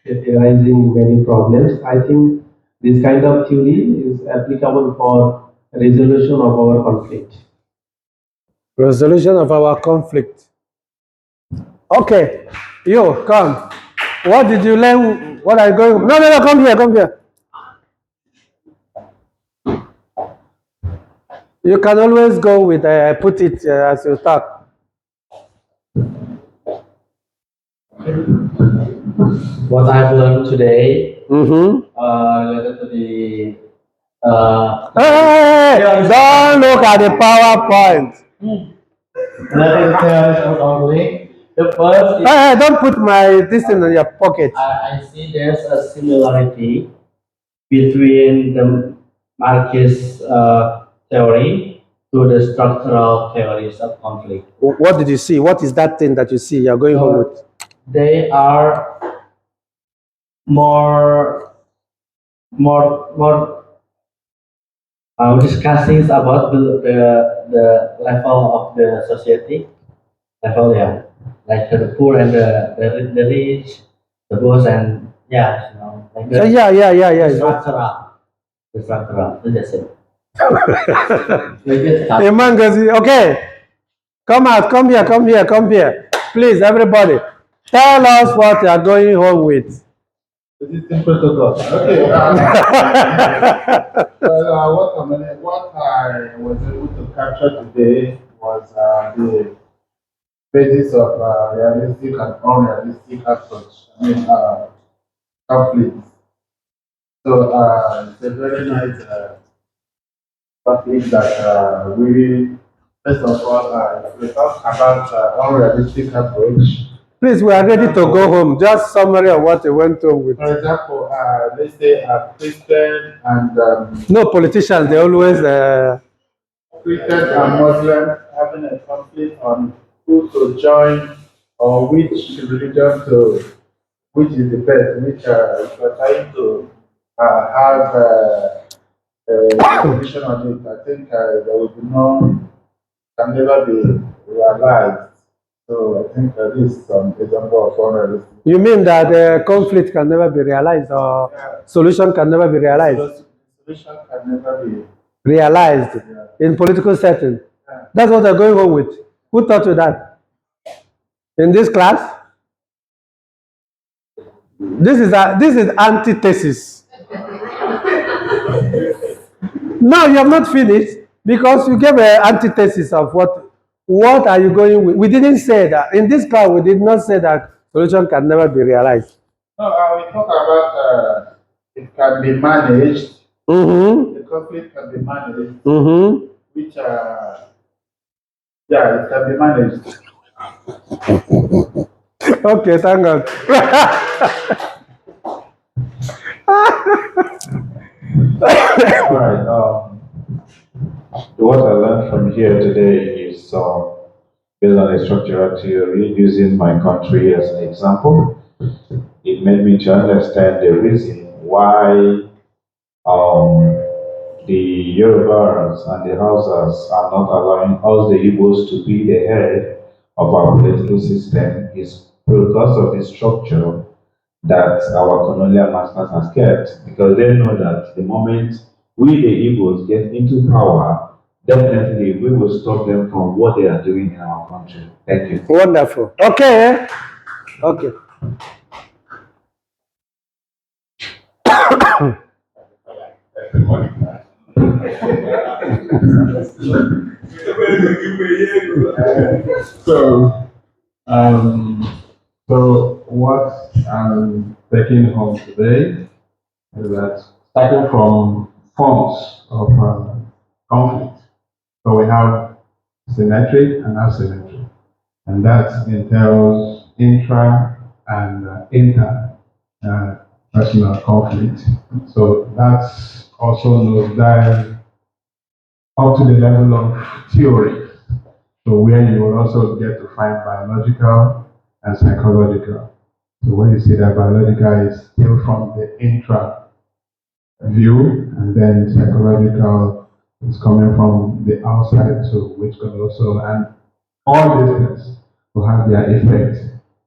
arising many problems? I think this kind of theory is applicable for resolution of our conflict. Resolution of our conflict. Okay, you come. What did you learn? What are you going? No, no, no. Come here. Come here. You can always go with. Put it as you talk. What I've learned today Mm-hmm. related to the Hey, don't look at the PowerPoint. related to theoretical conflict. The first is Hey, don't put this in your pocket. I see there's a similarity between the Marxist theory to the structural theories of conflict. What did you see? What is that thing that you see you're going home with? They are more discussing about the level of the society level, yeah, like the poor and the rich, the boss and yeah, you know, like the Yeah. the structural, that's it. Like it's tough. Imangazi, okay. Come out, come here. Please, everybody. Tell us what you are going home with. It is simple to go. Okay. What I was able to capture today was the basis of realistic and unrealistic approach. Conflicts. So it's a very nice topic that we, first of all, we talk about unrealistic approach. Please, we are ready to go home. Just summary of what you went home with. For example, let's say a Christian and No politicians, they always. Christians and Muslims having a conflict on who to join or which religion to, which is the best, which if you're trying to have a position on it, I think there will be no, can never be realized. So I think this is some example of unrealistic. You mean that conflict can never be realized or solution can never be realized? Solution can never be Realized in political setting. That's what they're going home with. Who taught you that? In this class? This is antithesis. No, you have not finished because you gave an antithesis of what are you going with. We didn't say that. In this class, we did not say that solution can never be realized. No, we talk about it can be managed. Mm-hmm. The conflict can be managed. Mm-hmm. Which, yeah, it can be managed. Okay, thank God. All right. What I learned from here today is based on a structural theory using my country as an example. It made me to understand the reason why um, the Yorubas and the Hausas are not allowing us, the Igbos, to be the head of our political system is because of the structure that our colonial masters has kept, because they know that the moment we, the Igbos, get into power, definitely we will stop them from what they are doing in our country. Thank you. Wonderful. Okay. Okay. So, so what I'm taking home today is that starting from forms of conflict, so we have symmetric and asymmetric, and that entails intra and inter personal conflict. So that's also nosedive up to the level of theory. So where you will also get to find biological and psychological. So when you see that biological is still from the intra view, and then psychological is coming from the outside too, which can also, and all these things will have their effect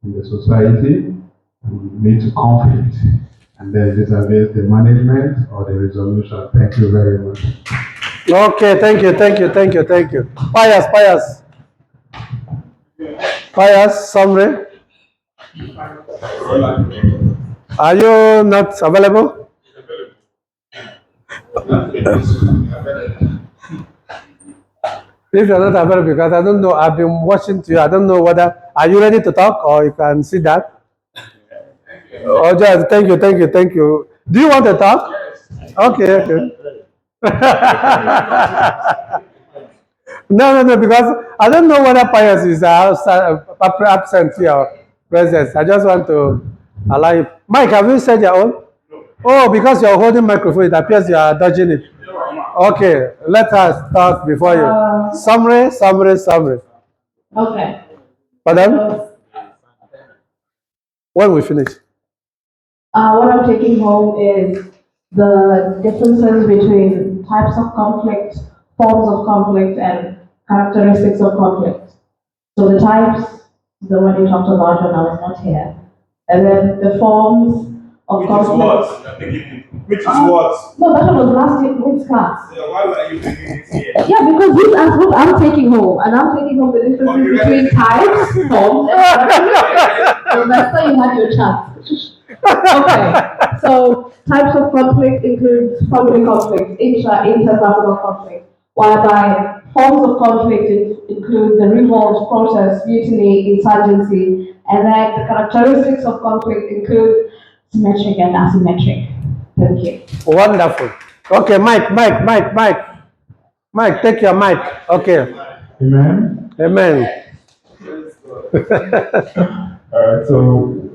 in the society and lead to conflict. And then vis-a-vis the management or the resolution. Thank you very much. Okay, thank you, thank you, thank you, thank you. Pious, pious. Pious, summary. Are you not available? If you're not available, because I don't know, I've been watching you. I don't know whether are you ready to talk or you can see that. Oh, just thank you, thank you, thank you. Do you want to talk? Okay, okay. No, because I don't know whether Pius is absent here or present. I just want to allow you. Mike, have you said your own? Oh, because you're holding microphone, it appears you are dodging it. Okay, let us talk before you. Summary. Okay. Pardon? When we finish. What I'm taking home is the differences between types of conflict, forms of conflict, and characteristics of conflict. So the types, the one you talked about when I was not here, and then the forms of conflict. Which is what? No, that was last week's class. Yeah, why were you bringing it here? Yeah, because this is what I'm taking home, and I'm taking home the differences between types, forms, and characteristics. So that's why you had your chance. Okay, so types of conflict includes family conflict, interpersonal conflict, whereby forms of conflict include the revolt, protest, mutiny, insurgency, and then the characteristics of conflict include symmetric and asymmetric. Thank you. Wonderful. Okay, Mike, take your mic. Okay. Amen. Amen. So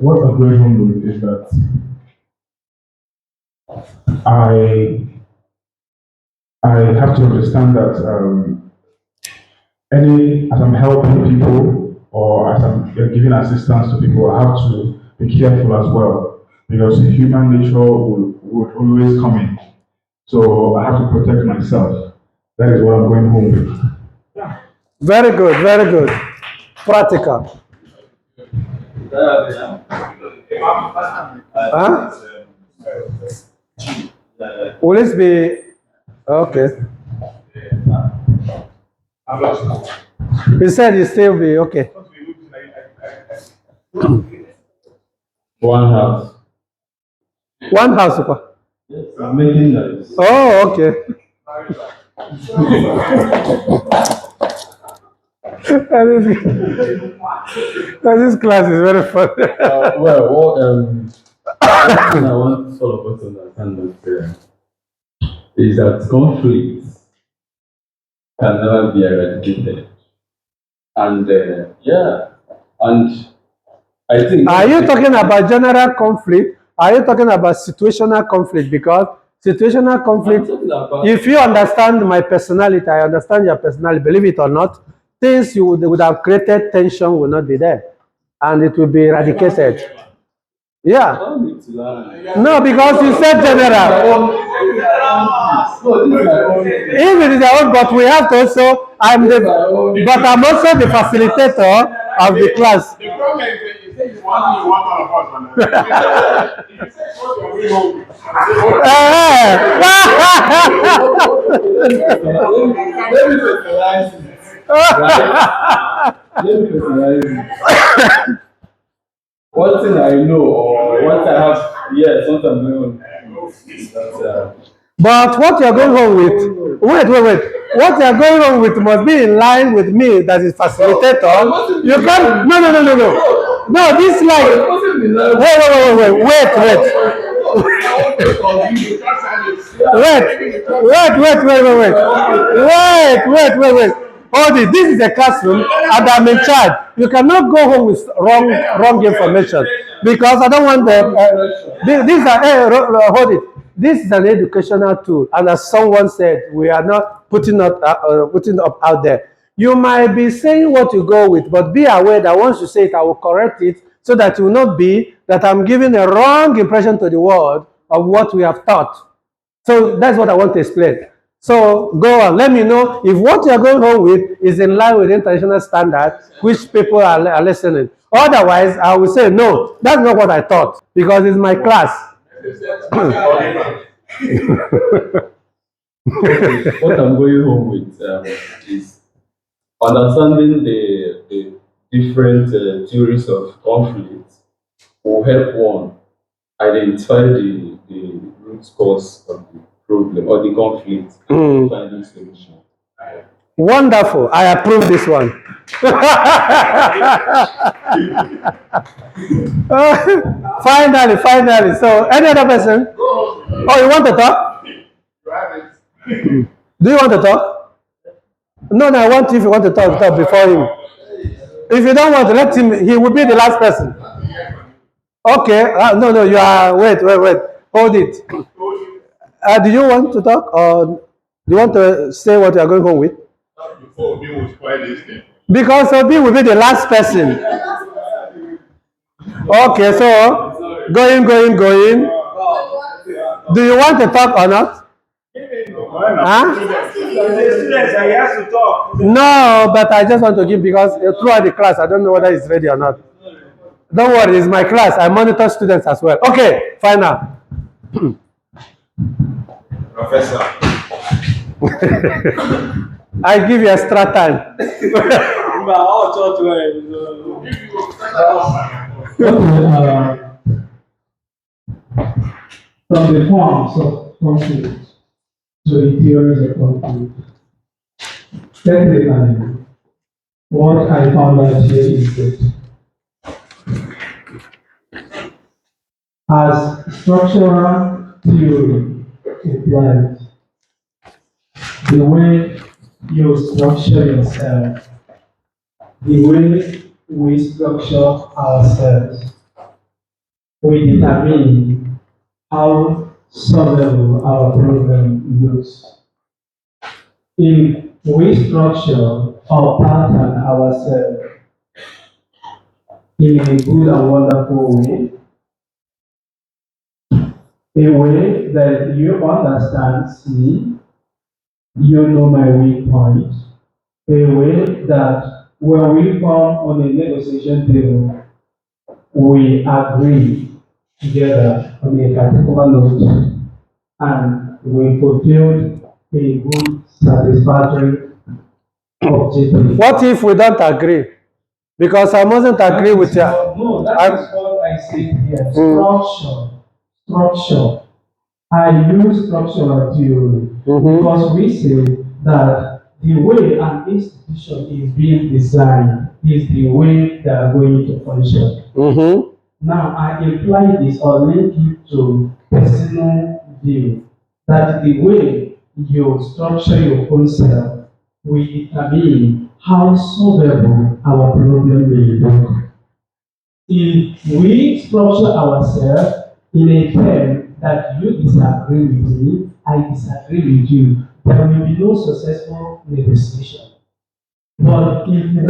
what I'm going home with is that I have to understand that as I'm helping people or as I'm giving assistance to people, I have to be careful as well because human nature would always come in. So I have to protect myself. That is what I'm going home with. Very good, very good. Practical. Huh? Will it be okay? He said it still be okay. One house. One house, super. Yes, I'm making noise. Oh, okay. This class is very fun. One thing I want all of us to understand is that conflicts can never be eradicated. And and I think. Are you talking about general conflict? Are you talking about situational conflict? Because situational conflict, if you understand my personality, I understand your personality, believe it or not, things you would have created tension will not be there. And it will be eradicated. Yeah. No, because you said general. If it is your own, but we have to also, but I'm also the facilitator of the class. The problem is that you say you want all of us. If you say what you're going Let me personalize it. Right? Let me personalize it. One thing I know, or what I have, yes, what I'm going on. But what you're going on with, wait. What you're going on with must be in line with me, that is facilitator. You can't, no. No, this like, wait. Hold it. This is a classroom and I'm in charge. You cannot go home with wrong information because I don't want hold it. This is an educational tool, and as someone said, we are not putting up out there. You might be saying what you go with, but be aware that once you say it, I will correct it so that it will not be that I'm giving a wrong impression to the world of what we have taught. So that's what I want to explain. So go on, let me know if what you're going on with is in line with international standards, which people are listening. Otherwise, I will say, no, that's not what I thought, because it's my class. What I'm going home with is understanding the different theories of conflict will help one identify the root cause of the problem or the conflict and find a solution. Wonderful. I approve this one. Finally. So, any other person? Oh, you want to talk? Do you want to talk? No, I want you, if you want to talk before him. If you don't want to, let him, he will be the last person. Okay. No, you are, wait. Hold it. Do you want to talk, or do you want to say what you are going home with? Before we will spoil this thing. Because Obi will be the last person. Okay, so going. Do you want to talk or not? Huh? No, but I just want to give, because throughout the class, I don't know whether it's ready or not. Don't worry, it's my class. I monitor students as well. Okay, final. Professor. I give you extra time. From the forms of conflict to the theories of conflict. Technically, what I found out here is that as structural theory implies, the way you structure yourself, the way we structure ourselves, we determine how solvable our problem looks. If we structure or pattern ourselves in a good and wonderful way, a way that you understand, see, you know my weak point, a way that when we come on a negotiation table, we agree together on a particular note and we fulfilled a good, satisfactory objective. What if we don't agree? Because I mustn't agree with you. No, that is what I say here. Structure. I use structural theory because we say that the way an institution is being designed is the way they are going to function. Now, I imply this or link it to personal view that the way you structure your own self will determine how solvable our problem may look. If we structure ourselves in a term that you disagree with me, I disagree with you, there will be no successful negotiation. But if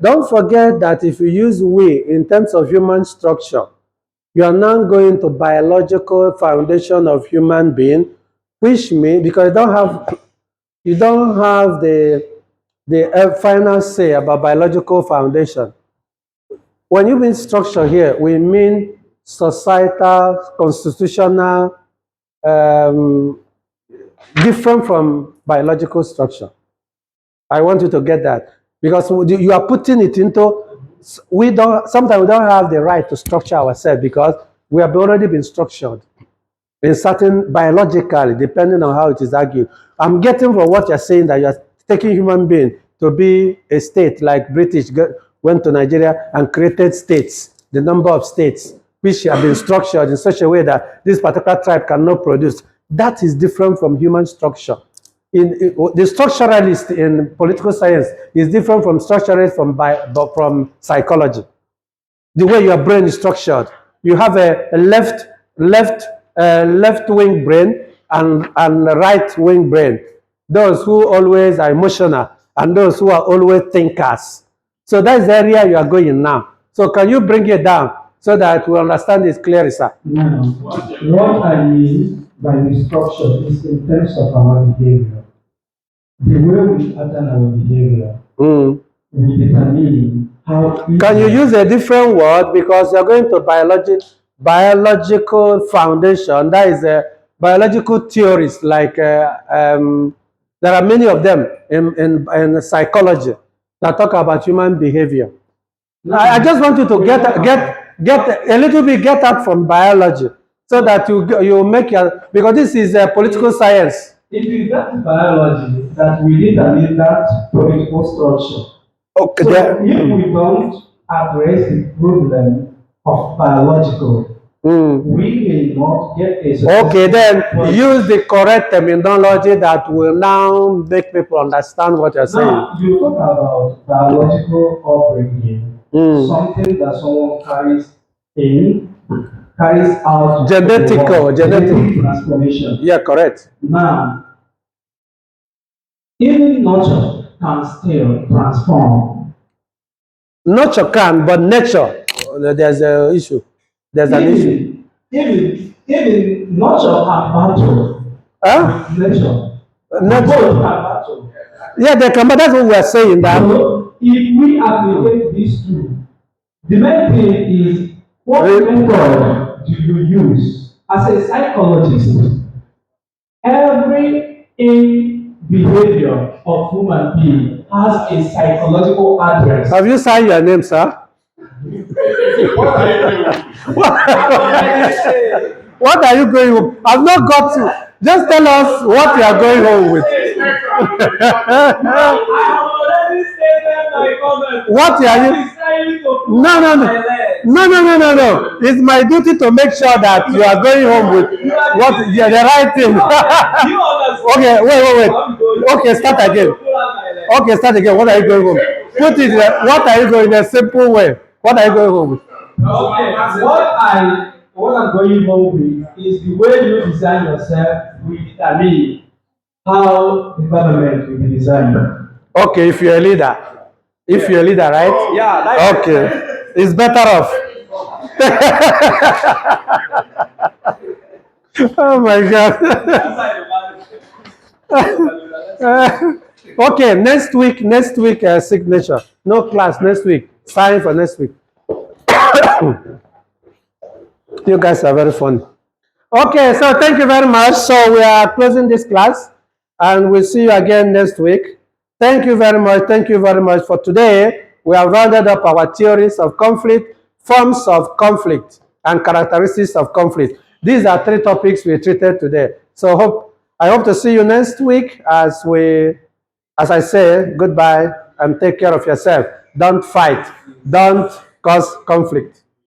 Don't forget that if you use we in terms of human structure, you are now going to biological foundation of human being, which means because you don't have the final say about biological foundation. When you mean structure here, we mean societal, constitutional, um, different from biological structure. I want you to get that because you are putting it into. Sometimes we don't have the right to structure ourselves because we have already been structured in certain biologically, depending on how it is argued. I'm getting from what you're saying that you're taking human being to be a state like British went to Nigeria and created states, the number of states, which have been structured in such a way that this particular tribe cannot produce. That is different from human structure. The structuralist in political science is different from structuralist from psychology. The way your brain is structured, you have a left wing brain and right wing brain. Those who always are emotional and those who are always thinkers. So that's the area you are going now. So can you bring it down so that we understand it clearly, sir? now, what I mean by the structure is in terms of our behavior. The way we pattern our behavior will determine how. Can you use a different word because you're going to biological foundation? That is biological theories like there are many of them in psychology that talk about human behavior. I just want you to get a little bit get out from biology so that you make your because this is political science. It is that biology that will determine that political structure. Okay. So if we don't address the problem of biological, we may not get a successful. Okay, then use the correct terminology that will now make people understand what you're saying. Now, you talk about biological upbringing, something that someone carries out genetic transformation. Yeah, correct. Now, even nurture can still transform. Nurture can, but nature, there's an issue. There's an issue. Even nurture can battle. Huh? Nature. Nature. Both can battle. Yeah, they can, but that's what we're saying. That so, if we applicate these two, the main thing is what method do you use as a psychologist? Every behavior of human being has a psychological address. Have you signed your name, sir? What are you going home? I've not got to. Just tell us what you are going home with. What are you? No. It's my duty to make sure that you are going home with what the right thing. Okay, wait. Okay, start again. What are you going home? Put it. What are you going in a simple way? What are you going home with? Okay, what I'm going home with is the way you design yourself will determine how the government will be designed. Okay, if you're a leader. If you're a leader, right? Yeah. Okay. It's better off. Oh my God. Okay, next week signature. No class next week. Sign for next week. You guys are very funny. Okay, so thank you very much. So we are closing this class and we'll see you again next week. Thank you very much. Thank you very much for today. We have rounded up our theories of conflict, forms of conflict, and characteristics of conflict. These are 3 topics we treated today. So I hope to see you next week as I say goodbye and take care of yourself. Don't fight. Don't cause conflict.